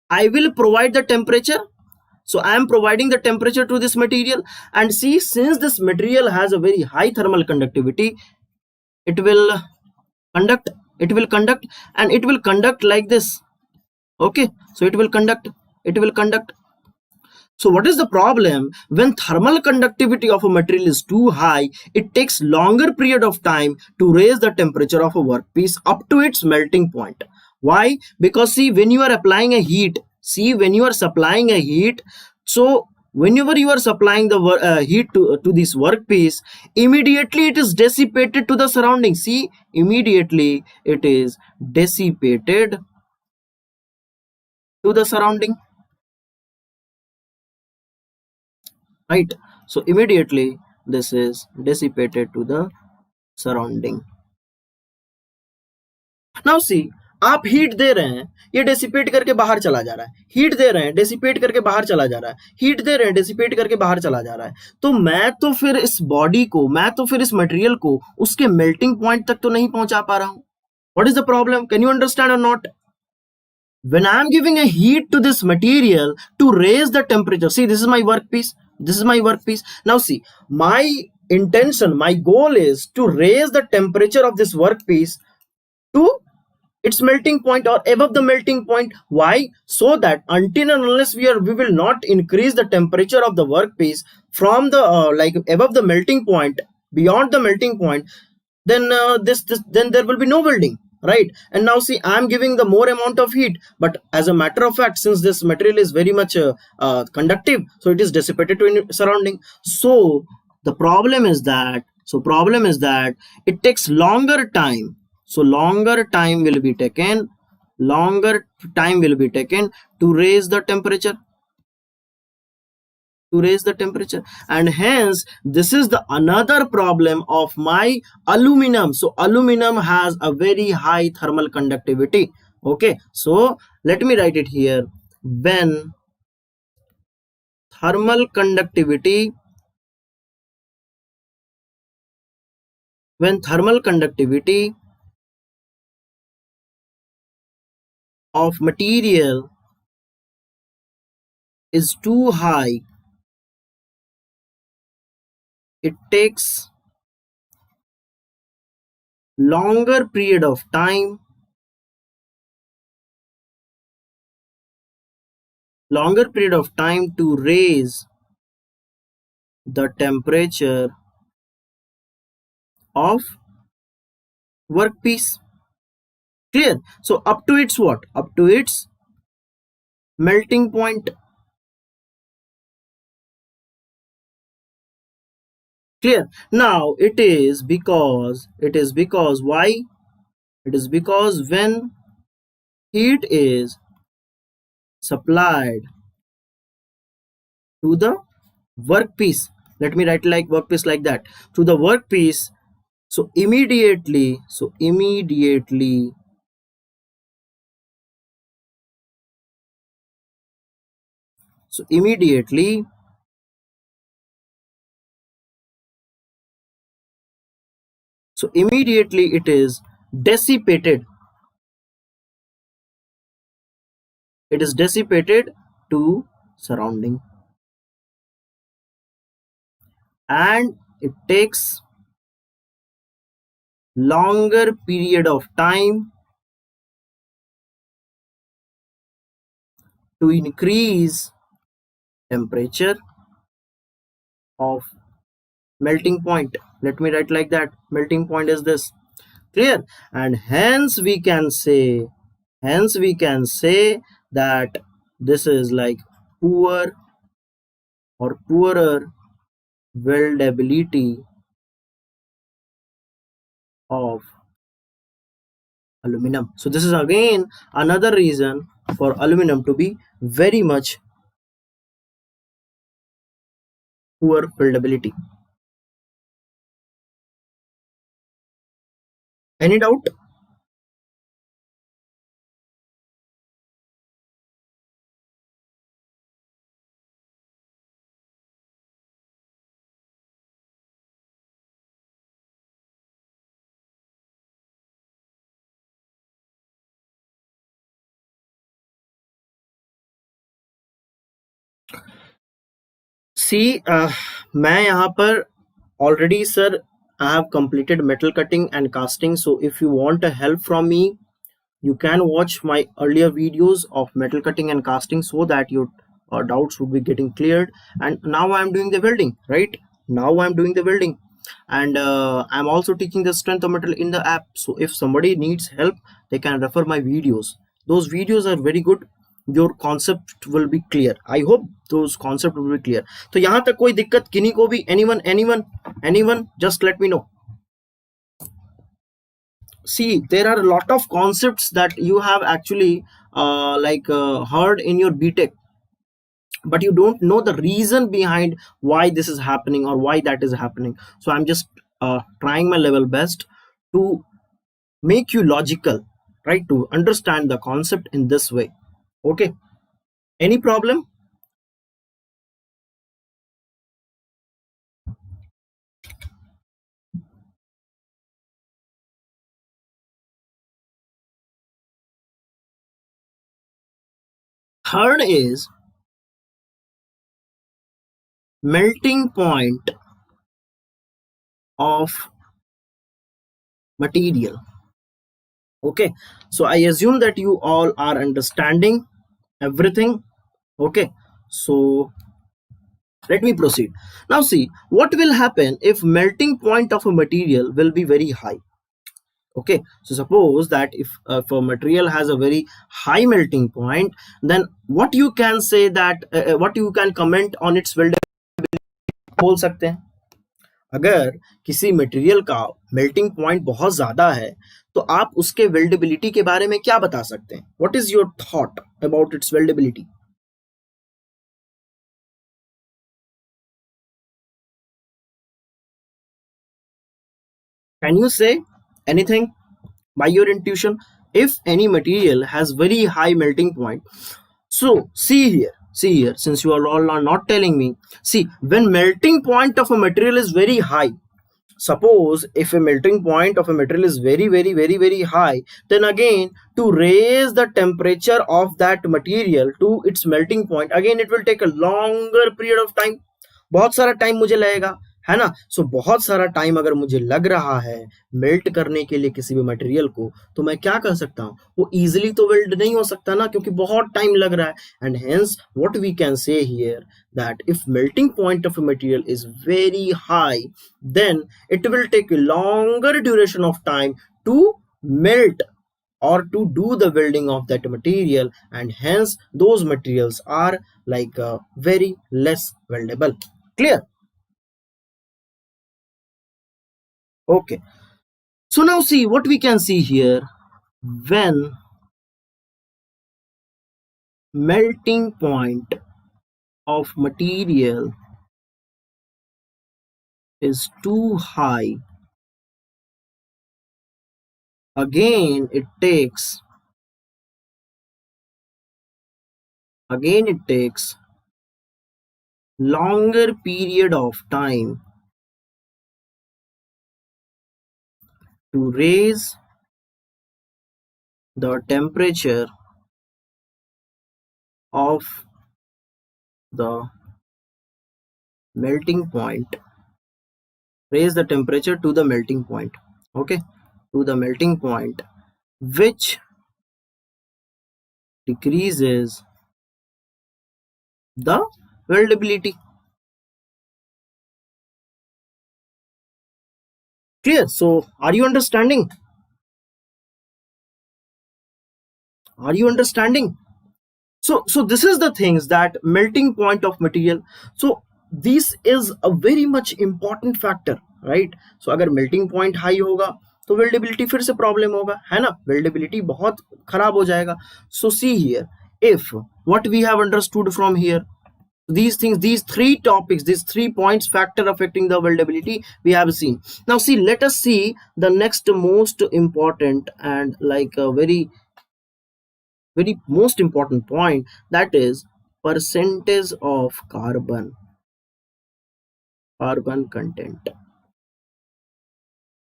I will provide the temperature. So I am providing the temperature to this material, and see, since this material has a very high thermal conductivity, it will conduct, and it will conduct like this. Okay, so it will conduct. So what is the problem? When thermal conductivity of a material is too high, it takes longer period of time to raise the temperature of a workpiece up to its melting point. Why? Because see, when you are applying a heat, when you are supplying a heat, so whenever you are supplying the heat to this workpiece, immediately it is dissipated to the surrounding. See, immediately it is dissipated to the surrounding, right? So immediately this is dissipated to the surrounding. Now see, आप heat दे रहे हैं, ये dissipate करके बाहर चला जा रहा है, हीट दे रहे हैं, डिसिपेट करके बाहर चला जा रहा है, हीट दे रहे हैं, डिसिपेट करके बाहर चला जा रहा है, तो मैं तो फिर इस बॉडी को, मैं तो फिर इस मटेरियल को उसके मेल्टिंग पॉइंट तक तो नहीं पहुंचा पा रहा हूं. What is the problem? Can you understand और not? When I am giving a heat to this material to raise the temperature, see, this is my workpiece. Now see, my intention, my goal is to raise the temperature of this workpiece to its melting point or above the melting point. Why? So that until and unless we will not increase the temperature of the workpiece from the like above the melting point, beyond the melting point, then then there will be no welding, right? And now see, I am giving the more amount of heat, but as a matter of fact, since this material is very much conductive, so it is dissipated to surrounding. So the problem is that it takes longer time. So longer time will be taken to raise the temperature, and hence this is the another problem of my aluminum. So aluminum has a very high thermal conductivity. Okay, so let me write it here. When thermal conductivity when thermal conductivity of material is too high, it takes longer period of time to raise the temperature of workpiece. Clear? So up to its what? Up to its melting point. Clear? Now it is because why? It is because when heat is supplied to the workpiece, let me write like workpiece like that, to the workpiece, so immediately so immediately it is dissipated. It is dissipated to surrounding, and it takes longer period of time to increase temperature of melting point. Let me write like that. Melting point is this. Clear? And hence we can say that this is like poor or poorer weldability of aluminum. So this is again another reason for aluminum to be very much poor weldability. Any doubt? सी मैं यहाँ पर already sir I have completed metal cutting and casting, so if you want a help from me you can watch my earlier videos of metal cutting and casting so that your doubts would be getting cleared. And now I'm doing the welding, right? Now I'm doing the welding, and I'm also teaching the strength of metal in the app, so if somebody needs help they can refer my videos. Those videos are very good. Your concept will be clear. I hope those concept will be clear. तो यहाँ तक कोई दिक्कत किन्हीं को भी? Anyone just let me know. See, there are a lot of concepts that you have actually heard in your btech, but you don't know the reason behind why this is happening or why that is happening. So I'm just trying my level best to make you logical, right, to understand the concept in this way. Okay, any problem? Third is melting point of material. Okay, so I assume that you all are understanding everything. Okay, so let me proceed. Now see what will happen if melting point of a material will be very high. Okay, so suppose that if a material has a very high melting point, then what you can say that what you can comment on its weldability बोल सकते हैं. अगर किसी material का melting point बहुत ज्यादा है तो आप उसके वेल्डेबिलिटी के बारे में क्या बता सकते हैं? What is your thought about it's weldability? Can you say anything by your intuition? If any material has very high melting point, so see here, since you are all are not telling me, see when melting point of a material is very high, suppose if a melting point of a material is very high, then again to raise the temperature of that material to its melting point, again it will take a longer period of time. बहुत सारा time मुझे लगेगा, है ना? सो बहुत सारा time अगर मुझे लग रहा है मेल्ट करने के लिए किसी भी मटेरियल को, तो मैं क्या कर सकता हूँ? वो इजीली तो वेल्ड नहीं हो सकता ना, क्योंकि बहुत टाइम लग रहा है. And hence what we can say here that if melting point of a material is very high, then it will take a longer duration of time to melt or to do the welding of that material, and hence those materials are very less weldable. Clear? Okay, so now see what we can see here. When melting point of material is too high, again it takes longer period of time to raise the temperature of the melting point, raise the temperature to the melting point. Okay, to the melting point, which decreases the weldability. Clear? So are you understanding? Are you understanding? So this is the things that melting point of material. So this is a very much important factor, right? So अगर melting point high होगा तो weldability फिर से problem होगा, है ना? Weldability बहुत खराब हो जाएगा. So see here, if what we have understood from here, these things, these three topics, these 3 points factor affecting the weldability we have seen. Now see, let us see the next most important and a very most important point, that is percentage of carbon content.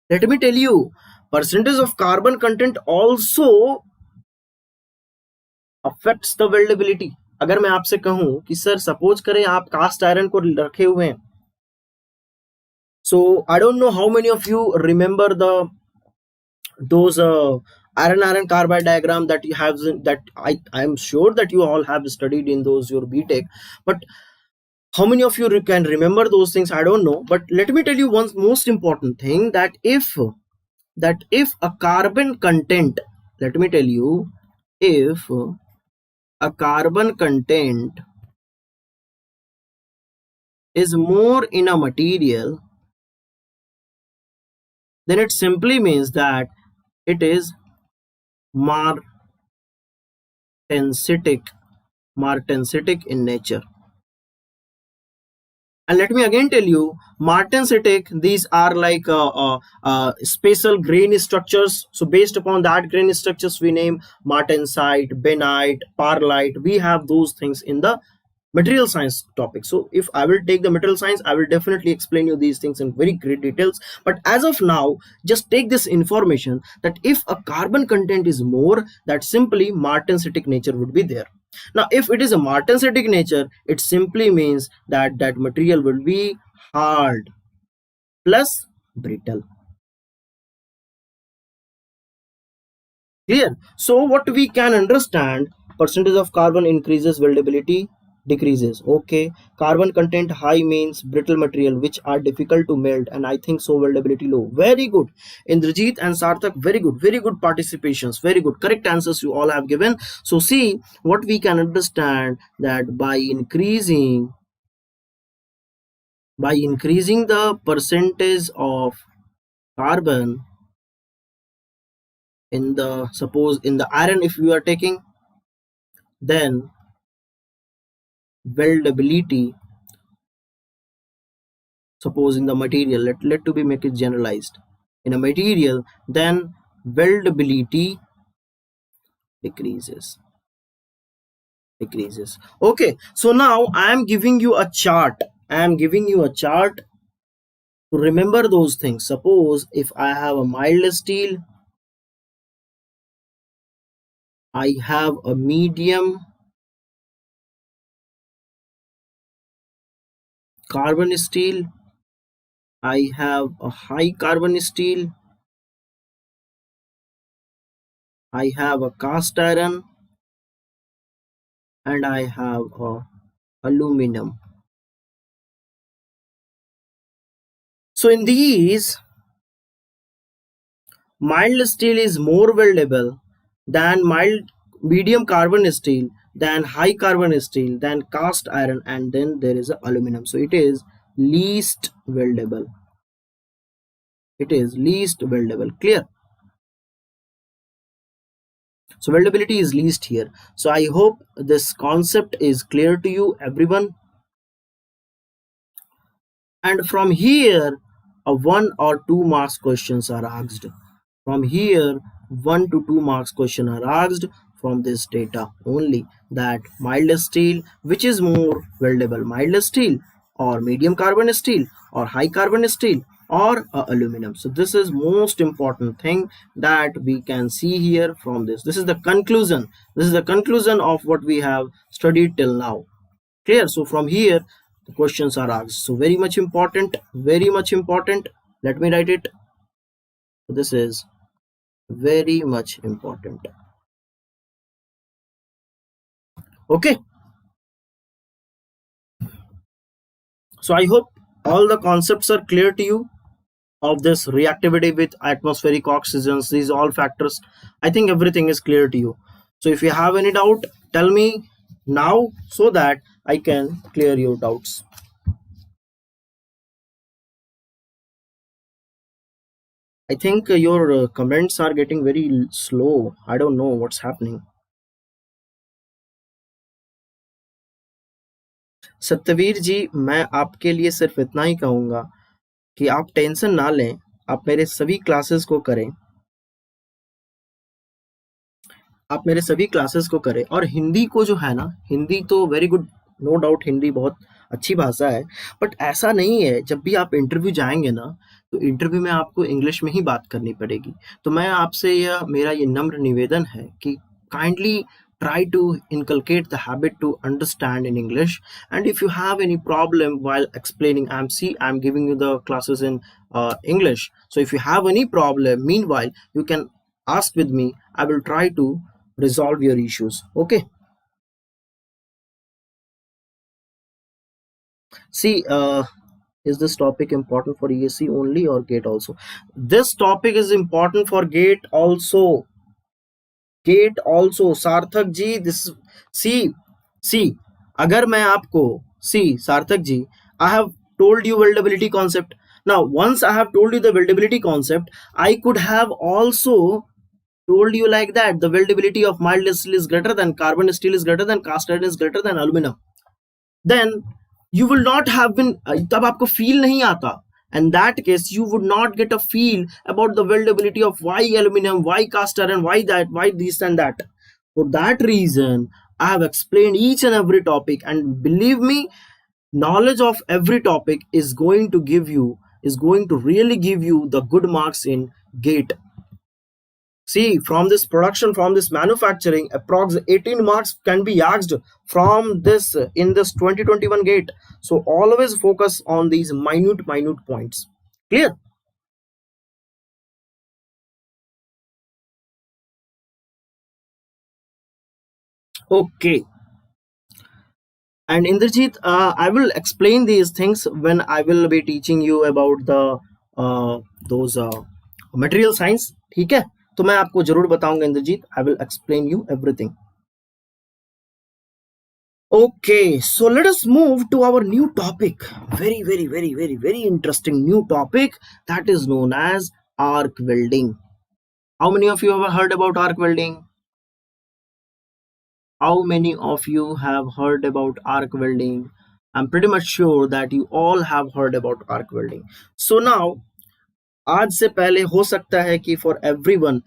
Let me tell you, percentage of carbon content also affects the weldability. अगर मैं आपसे कहूं कि sir suppose करें आप cast iron को रखे हुए हैं, so I don't know how many of you remember those iron carbide diagram that you have, that I am sure that you all have studied in those your BTech, but how many of you can remember those things, I don't know. But let me tell you one most important thing, that if a carbon content, let me tell you, if a carbon content is more in a material, then it simply means that it is martensitic martensitic in nature. And let me again tell you, martensitic, these are like special grain structures. So based upon that grain structures, we name martensite, benite, perlite. We have those things in the material science topic. So if I will take the material science, I will definitely explain you these things in very great details. But as of now, just take this information that if a carbon content is more, that simply martensitic nature would be there. Now if it is a martensitic nature, it simply means that that material will be hard plus brittle. Clear? So what we can understand, percentage of carbon increases, weldability decreases. Okay, carbon content high means brittle material which are difficult to melt, and I think so weldability low. Very good, Indrajit and Sarthak, very good participations, very good, correct answers you all have given. So see what we can understand, that by increasing the percentage of carbon in the, suppose in the iron if you are taking, then weldability, suppose in the material, let to be make it generalized, in a material, then weldability decreases. Okay, so now I am giving you a chart, to remember those things. Suppose if I have a mild steel, I have a medium carbon steel, I have a high carbon steel, I have a cast iron, and I have a aluminum. So in these, mild steel is more weldable than medium carbon steel, than high carbon steel, than cast iron, and then there is aluminum. So it is least weldable. Clear? So weldability is least here. So I hope this concept is clear to you, everyone. And from here, a 1 or 2 marks questions are asked. From here, 1 to 2 marks question are asked from this data only, that mild steel, which is more weldable, mild steel or medium carbon steel or high carbon steel or aluminum. So this is most important thing that we can see here from this. This is the conclusion. Of what we have studied till now. Clear? So from here the questions are asked. So very much important. Let me write it. This is very much important. Okay, so I hope all the concepts are clear to you of this reactivity with atmospheric oxygens, these all factors. I think everything is clear to you. So if you have any doubt, tell me now so that I can clear your doubts. I think your comments are getting very slow. I don't know what's happening. Satyavir जी, मैं आपके लिए सिर्फ इतना ही कहूँगा कि आप tension ना लें, आप मेरे सभी क्लासेस को करें, और हिंदी को जो है ना, हिंदी तो very good, no doubt, Hindi बहुत अच्छी भाषा है, बट ऐसा नहीं है जब भी आप इंटरव्यू जाएंगे ना, तो इंटरव्यू में आपको इंग्लिश में ही बात करनी पड़ेगी. तो मैं आपसे मेरा ये नम्र निवेदन है कि kindly try to inculcate the habit to understand in English. And if you have any problem while explaining, I'm giving you the classes in English. So if you have any problem, meanwhile, you can ask with me. I will try to resolve your issues. Okay. See, is this topic important for ESE only or GATE also? This topic is important for GATE also. GATE also, Sarthak ji. This see अगर मैं आपको see Sarthak ji, I have told you weldability concept. Now once I have told you the weldability concept, I could have also told you like that the weldability of mild steel is greater than carbon steel is greater than cast iron is greater than aluminum. Then you will not have been तब आपको feel नहीं आता. In that case you would not get a feel about the weldability of why aluminum, why cast iron, why that, why this and that. For that reason I have explained each and every topic, and believe me, knowledge of every topic is going to really give you the good marks in GATE. See, from this production, from this manufacturing, approx 18 marks can be asked from this in this 2021 GATE. So always focus on these minute points. Clear? Okay. And Indrajit, I will explain these things when I will be teaching you about the those material science. ठीक है, तो मैं आपको जरूर बताऊंगा Indrajit. I will explain you everything. Okay, so let us move to our new topic. Very interesting new topic that is known as arc welding. How many of you have heard about arc welding? How many of you have heard about arc welding? I'm pretty much sure that you all have heard about arc welding. So now आज से पहले हो सकता है कि for everyone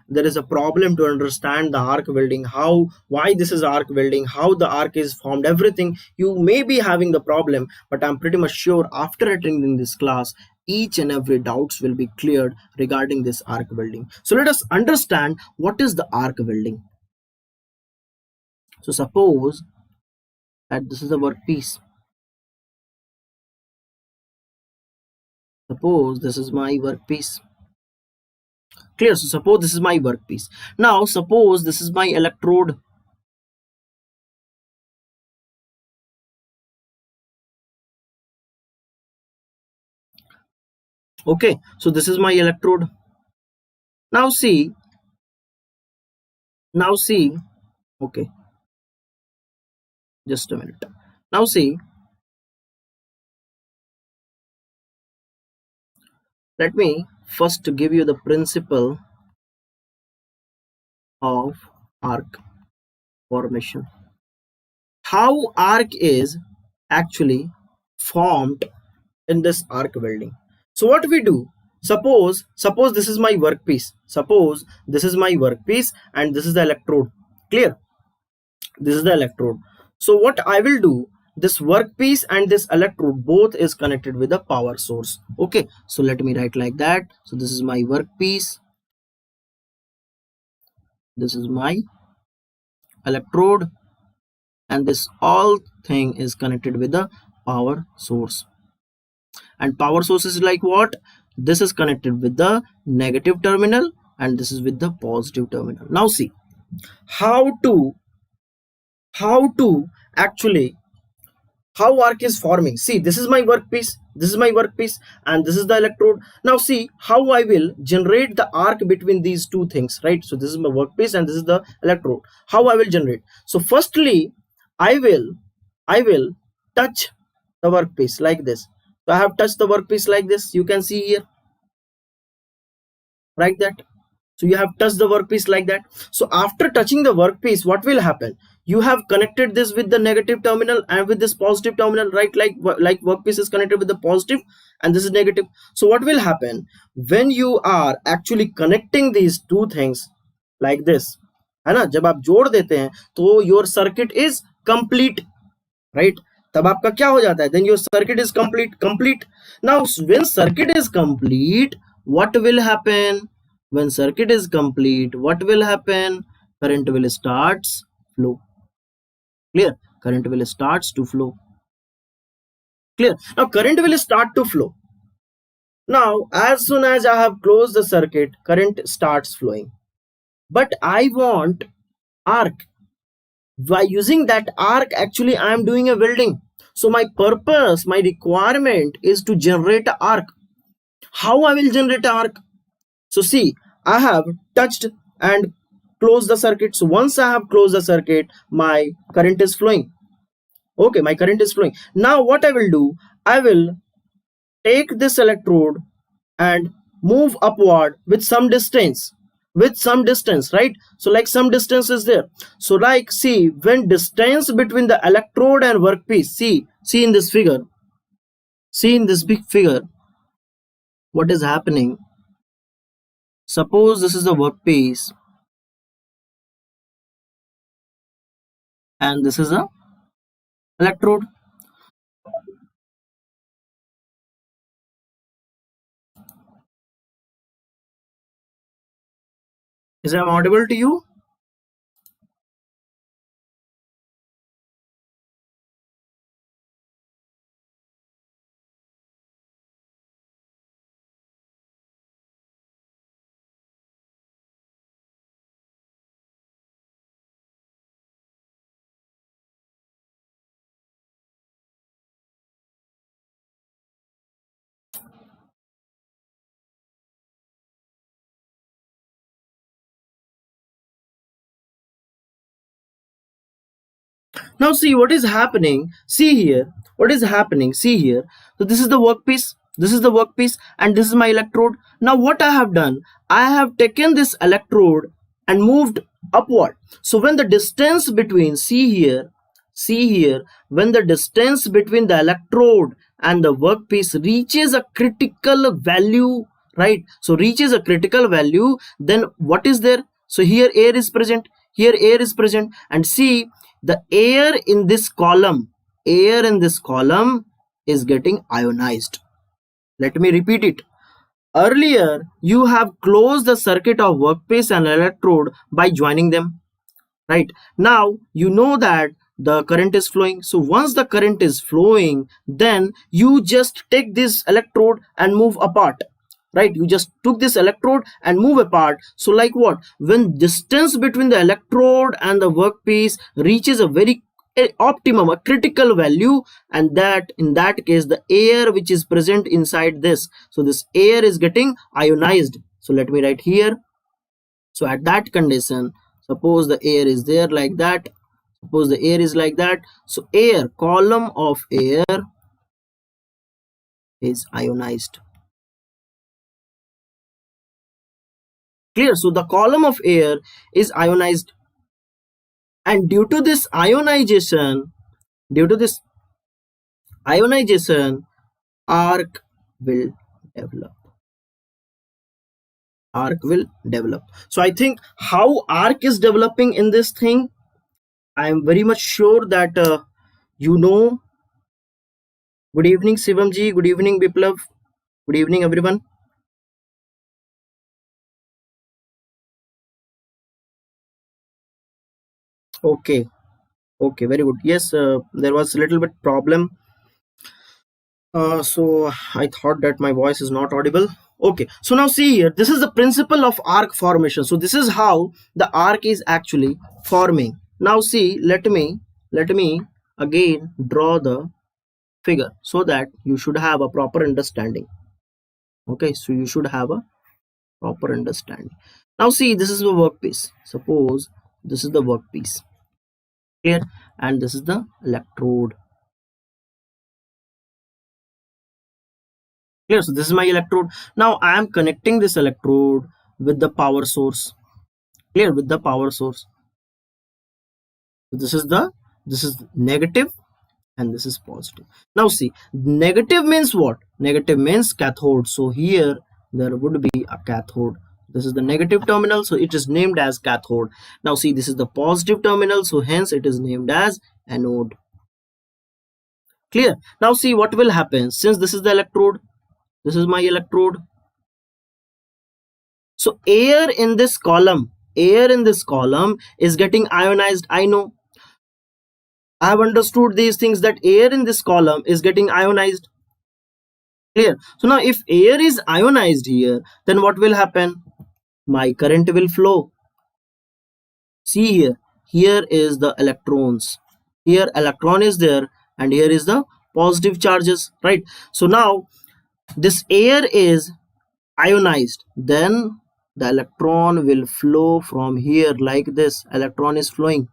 there is a problem to understand the arc welding, how, why this is arc welding, how the arc is formed, everything. You may be having the problem, but I'm pretty much sure after attending this class each and every doubts will be cleared regarding this arc welding. So let us understand what is the arc welding. So suppose that this is a workpiece. Suppose this is my workpiece. Clear? So suppose this is my workpiece. Now suppose this is my electrode. Okay, so this is my electrode. Now see, okay, just a minute. Now see, let me first give you the principle of arc formation. How arc is actually formed in this arc welding. So what we do, suppose this is my workpiece. Suppose this is my workpiece and this is the electrode. Clear? This is the electrode. So what I will do, this workpiece and this electrode both is connected with a power source. Okay, so let me write like that. So this is my workpiece, this is my electrode, and this all thing is connected with the power source. And power source is like what? This is connected with the negative terminal and this is with the positive terminal. Now see how to actually how arc is forming. See, this is my workpiece, and this is the electrode. Now see how I will generate the arc between these two things, right? So this is my workpiece and this is the electrode. How I will generate? So firstly I will touch the workpiece like this. So I have touched the workpiece like this, you can see here, like that. So you have touched the workpiece like that. So after touching the workpiece, what will happen? You have connected this with the negative terminal and with this positive terminal, right? Like workpiece is connected with the positive and this is negative. So what will happen when you are actually connecting these two things like this, है ना? जब आप जोड़ देते हैं तो your circuit is complete, right? तब आपका क्या हो जाता है? Then your circuit is complete. Now when circuit is complete, what will happen? When circuit is complete, what will happen? current will starts flow. Clear? Current will starts to flow. Clear? Now current will start to flow. Now as soon as I have closed the circuit, current starts flowing. But I want arc. By using that arc, actually I am doing a welding. So my purpose, my requirement is to generate an arc. How I will generate an arc? So see, I have touched and closed the circuit. So once I have closed the circuit, my current is flowing. Okay, my current is flowing. Now what I will do, I will take this electrode and move upward with some distance, right? So like some distance is there. So like see, when distance between the electrode and workpiece, see in this figure, see in this big figure, what is happening. Suppose this is the workpiece and this is a electrode. Is I audible to you? Now see what is happening. See here, what is happening. See here. So this is the workpiece. This is the workpiece, and this is my electrode. Now what I have done, I have taken this electrode and moved upward. So when the distance between, see here, when the distance between the electrode and the workpiece reaches a critical value, right? So reaches a critical value, then what is there? So here air is present. Here air is present, and see the air in this column, is getting ionized. Let me repeat it. Earlier you have closed the circuit of workpiece and electrode by joining them, right? Now you know that the current is flowing. So once the current is flowing, then you just take this electrode and move apart, right? You just took this electrode and move apart. So like what, when distance between the electrode and the workpiece reaches a very optimum, a critical value, and that in that case the air which is present inside this, so this air is getting ionized. So let me write here. So at that condition, suppose the air is there like that, suppose the air is like that, so air, column of air is ionized. Clear? So the column of air is ionized, and due to this ionization, arc will develop. So I think how arc is developing in this thing, I am very much sure that you know. Good evening Shivam ji, good evening Biplav, good evening everyone. Okay, okay, very good. Yes, there was a little bit problem. So I thought that my voice is not audible. Okay, so now see here, this is the principle of arc formation. So this is how the arc is actually forming. Now see, let me again draw the figure so that you should have a proper understanding. Okay, so you should have a proper understanding. Now see, this is the workpiece. Suppose this is the workpiece, clear, and this is the electrode. Clear? So this is my electrode. Now I am connecting this electrode with the power source. Clear? With the power source. So this is negative and this is positive. Now see, negative means what? Negative means cathode. So here there would be a cathode. This is the negative terminal, so it is named as cathode. Now see, this is the positive terminal, so hence it is named as anode. Clear? Now see what will happen. Since this is the electrode, this is my electrode, so air in this column, air in this column is getting ionized. I know, I have understood these things, that air in this column is getting ionized. Clear? So now if air is ionized here, then what will happen? My current will flow. See here, here is the electrons. Here electron is there, and here is the positive charges, right? So now this air is ionized, then the electron will flow from here like this. Electron is flowing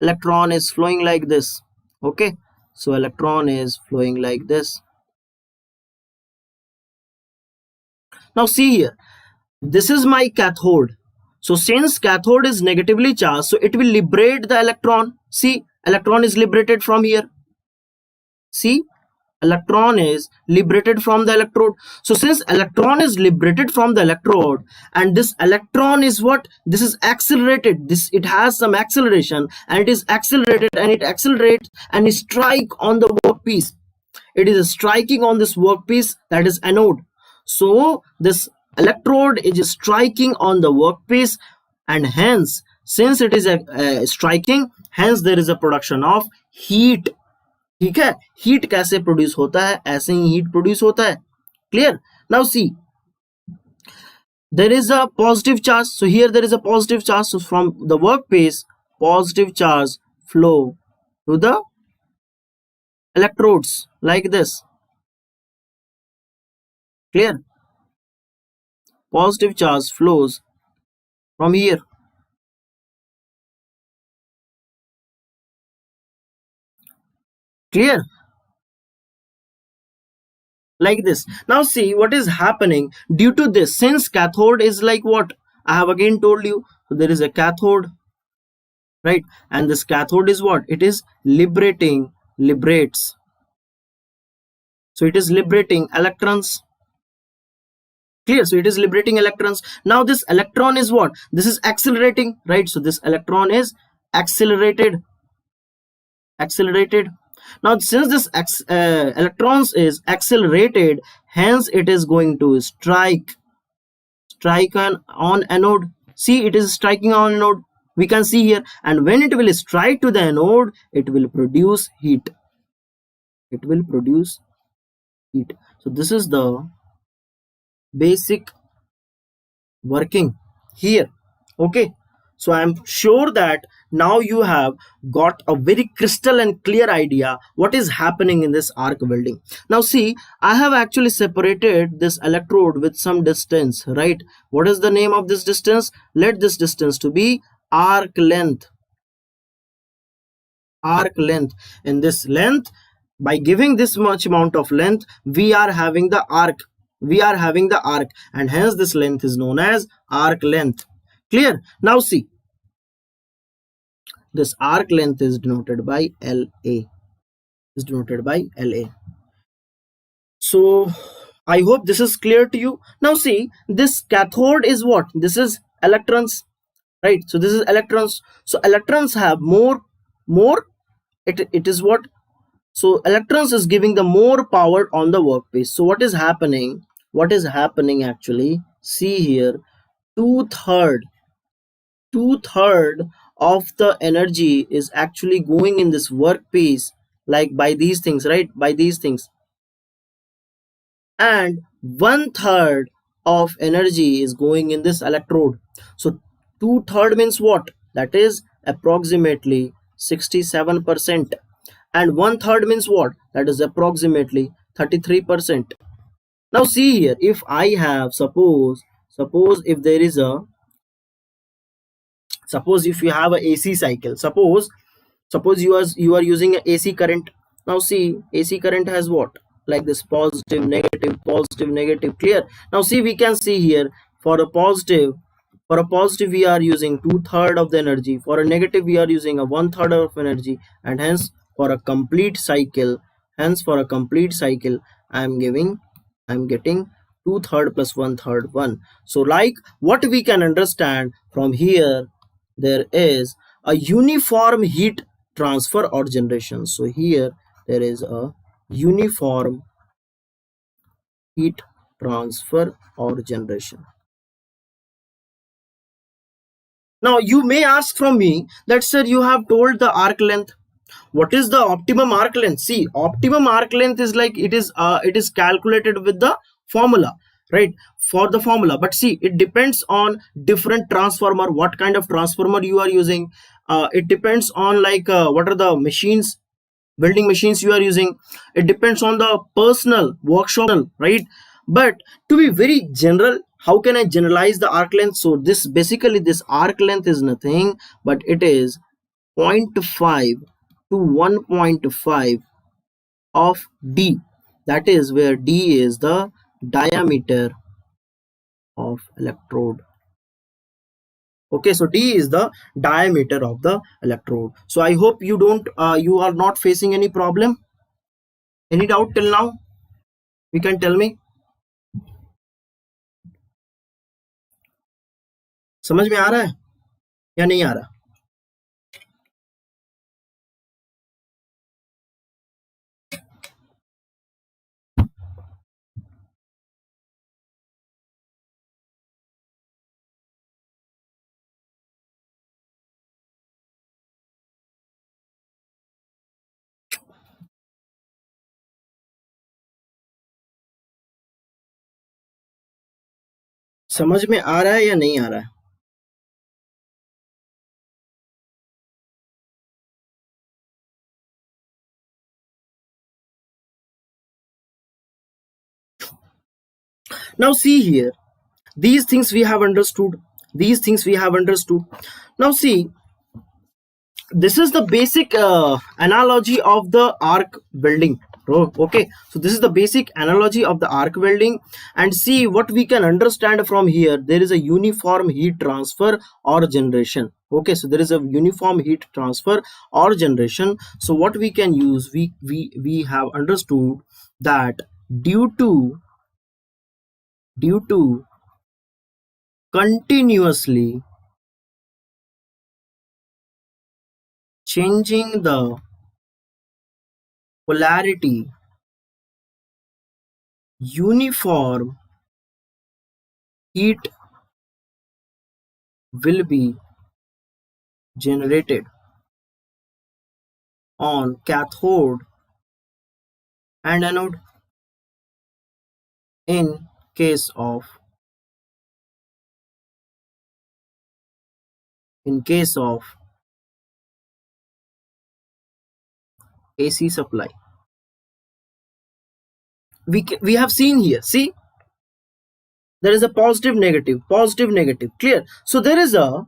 like this. Okay, so electron is flowing like this. Now see here, this is my cathode. So since cathode is negatively charged, so it will liberate the electron. See, electron is liberated from here. See, electron is liberated from the electrode. So since electron is liberated from the electrode, and this electron is what? This is accelerated. This, it has some acceleration, and it is accelerated, and it accelerates and strike on the workpiece. It is striking on this workpiece, that is anode. So this electrode is striking on the workpiece, and hence since it is striking, hence there is a production of heat. ठीक है, heat कैसे produce होता है? ऐसे ही heat produce होता है. Clear? Now see, there is a positive charge, so here there is a positive charge, so from the workpiece positive charge flow to the electrodes like this. Clear? Positive charge flows from here. Clear? Like this. Now see what is happening due to this. Since cathode is like what I have again told you, so there is a cathode, right? And this cathode is what? It is liberates. So it is liberating electrons. Clear? So it is liberating electrons. Now this electron is what? This is accelerating, right? So this electron is accelerated. Now since this electrons is accelerated, hence it is going to strike on anode. See, it is striking on anode, we can see here, and when it will strike to the anode, it will produce heat. So this is the basic working here. Okay, so I am sure that now you have got a very crystal and clear idea what is happening in this arc welding. Now see, I have actually separated this electrode with some distance, right? What is the name of this distance? Let this distance to be arc length. In this length, by giving this much amount of length, we are having the arc, and hence this length is known as arc length. Clear? Now see, this arc length is denoted by LA. So I hope this is clear to you. Now see, this cathode is what? This is electrons, right? So this is electrons. So electrons have more, it is what? So electrons is giving the more power on the workpiece. So what is happening actually? See here, two-third of the energy is actually going in this workpiece, like by these things, right? By these things. And one-third of energy is going in this electrode. So two-third means what? That is approximately 67%. And one-third means what? That is approximately 33%. Now see here, if I have, suppose if there is a, suppose if you have a AC cycle, suppose you are using a AC current. Now see, AC current has what? Like this, positive, negative. Clear? Now see, we can see here, for a positive we are using two-third of the energy, for a negative we are using a one-third of energy, and hence for a complete cycle, I'm getting two-third plus one-third, 1. So like what we can understand from here, there is a uniform heat transfer or generation. So here there is a uniform heat transfer or generation. Now you may ask from me that, sir, you have told the arc length. What is the optimum arc length? See, optimum arc length is like, it is calculated with the formula, right? For the formula, but see, it depends on different transformer, what kind of transformer you are using. It depends on like what are the machines, welding machines you are using. It depends on the personal workshop, right? But to be very general, how can I generalize the arc length? So this basically, this arc length is nothing but it is zero point 0.5 to 1.5 of d. That is where d is the diameter of electrode. Okay, so d is the diameter of the electrode. So I hope you are not facing any problem. Any doubt till now? You can tell me. समझ में आ रहा है या नहीं आ रहा? समझ में आ रहा है या नहीं आ रहा है? Now see here, these things we have understood. These things we have understood. Now see, this is the basic analogy of the arc welding. Okay, so this is the basic analogy of the arc welding, and see what we can understand from here. There is a uniform heat transfer or generation. Okay, so there is a uniform heat transfer or generation. So what we can use, we have understood that due to continuously changing the polarity, uniform heat will be generated on cathode and anode in case of AC supply. We have seen here, see, there is a positive negative, positive negative, clear. So there is a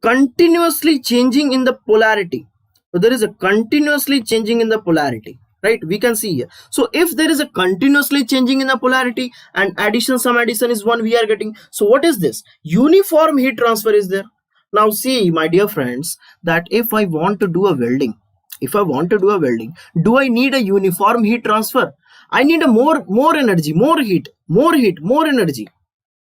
continuously changing in the polarity. So there is a continuously changing in the polarity, right? We can see here. So if there is a continuously changing in the polarity and addition, some addition is one we are getting. So what is this? Uniform heat transfer is there. Now see, my dear friends, that if I want to do a welding, do I need a uniform heat transfer? I need a more energy, more energy.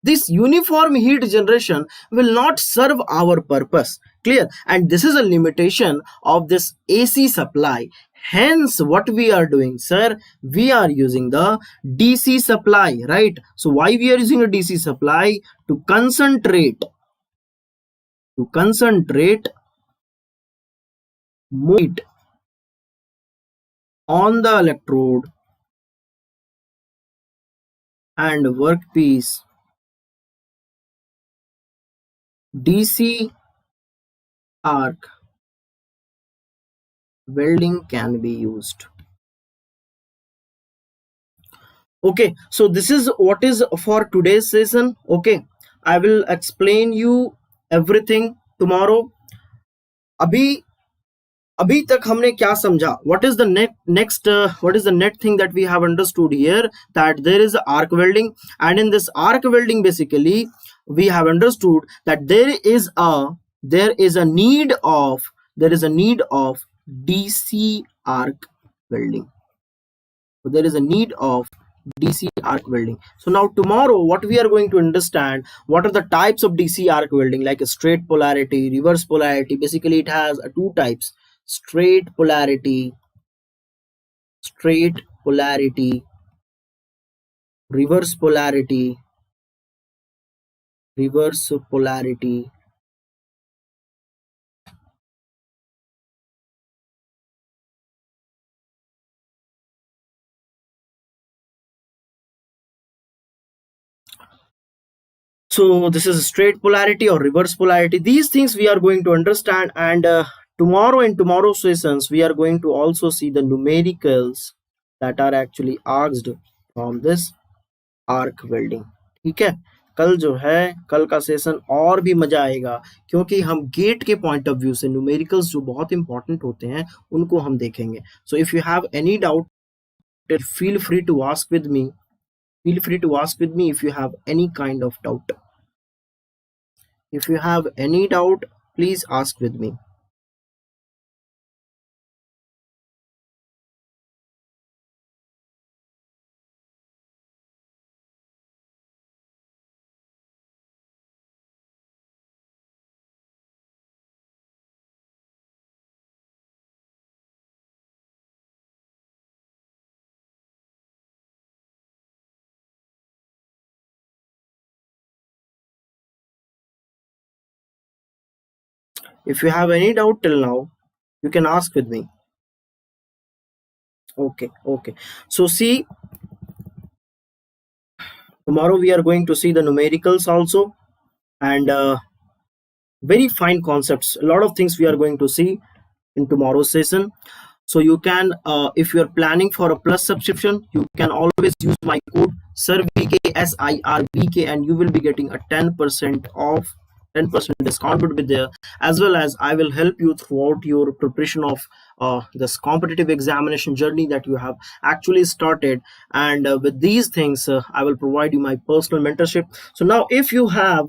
This uniform heat generation will not serve our purpose, clear? And this is a limitation of this AC supply. Hence what we are doing, sir, we are using the DC supply, right? So why we are using a DC supply? To concentrate more heat on the electrode and workpiece. DC arc welding can be used. Okay, so this is what is for today's session. Okay, I will explain you everything tomorrow. अभी अभी तक हमने क्या समझा? What is the next thing that we have understood here? That there is arc welding, and in this arc welding, basically we have understood that there is a need of DC arc welding. So there is a need of DC arc welding. So now tomorrow what we are going to understand, what are the types of DC arc welding, like a straight polarity, reverse polarity. Basically it has two types: straight polarity, reverse polarity, reverse polarity. So this is straight polarity or reverse polarity. These things we are going to understand, and tomorrow in tomorrow's sessions we are going to also see the numericals that are actually asked from this arc welding. ठीक है, कल जो है कल का session और भी मजा आएगा, क्योंकि हम गेट के पॉइंट ऑफ व्यू से न्यूमेरिकल्स जो बहुत इंपॉर्टेंट होते हैं उनको हम देखेंगे. So if you have any doubt, feel free to ask with me. Feel free to ask with me if you have any kind of doubt. If you have any doubt, please ask with me. If you have any doubt till now, you can ask with me. Okay, okay. So see, tomorrow we are going to see the numericals also, and very fine concepts. A lot of things we are going to see in tomorrow's session. So you can, if you are planning for a plus subscription, you can always use my code SIRVK, and you will be getting a 10% off, 10% discount would be there, as well as I will help you throughout your preparation of this competitive examination journey that you have actually started. And with these things, I will provide you my personal mentorship. So now, if you have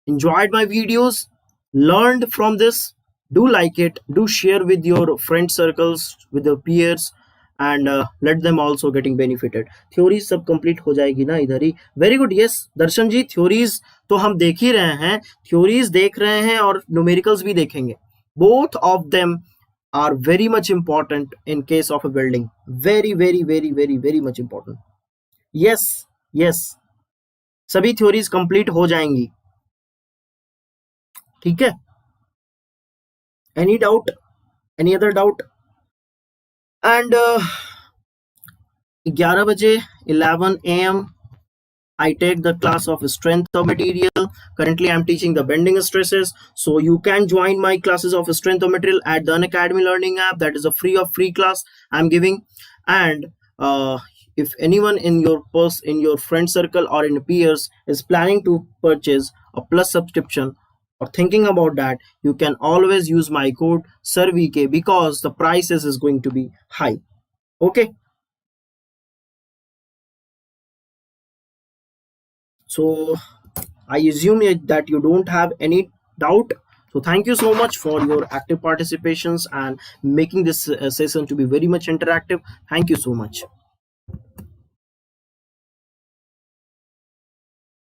enjoyed my videos, learned from this, do like it, do share with your friend circles, with your peers, and let them also getting benefited. Theories सब complete हो जाएगी ना इधर ही. Very good. Yes Darshan ji, theories तो हम देख ही रहे हैं, थ्योरीज देख रहे हैं और न्यूमेरिकल्स भी देखेंगे. Both of them are very much important in case of a building. Very very very very very much important. Yes, yes, सभी थ्योरीज कंप्लीट हो जाएंगी. ठीक है. Any doubt? Any other doubt? And 11 बजे 11 a.m. I take the class of strength of material. Currently, I'm teaching the bending stresses. So you can join my classes of strength of material at the Unacademy learning app. That is a free class I'm giving. And if anyone in your friend circle or in peers is planning to purchase a plus subscription or thinking about that, you can always use my code SIRVK, because the prices is going to be high. Okay. So I assume that you don't have any doubt. So thank you so much for your active participations and making this session to be very much interactive. Thank you so much.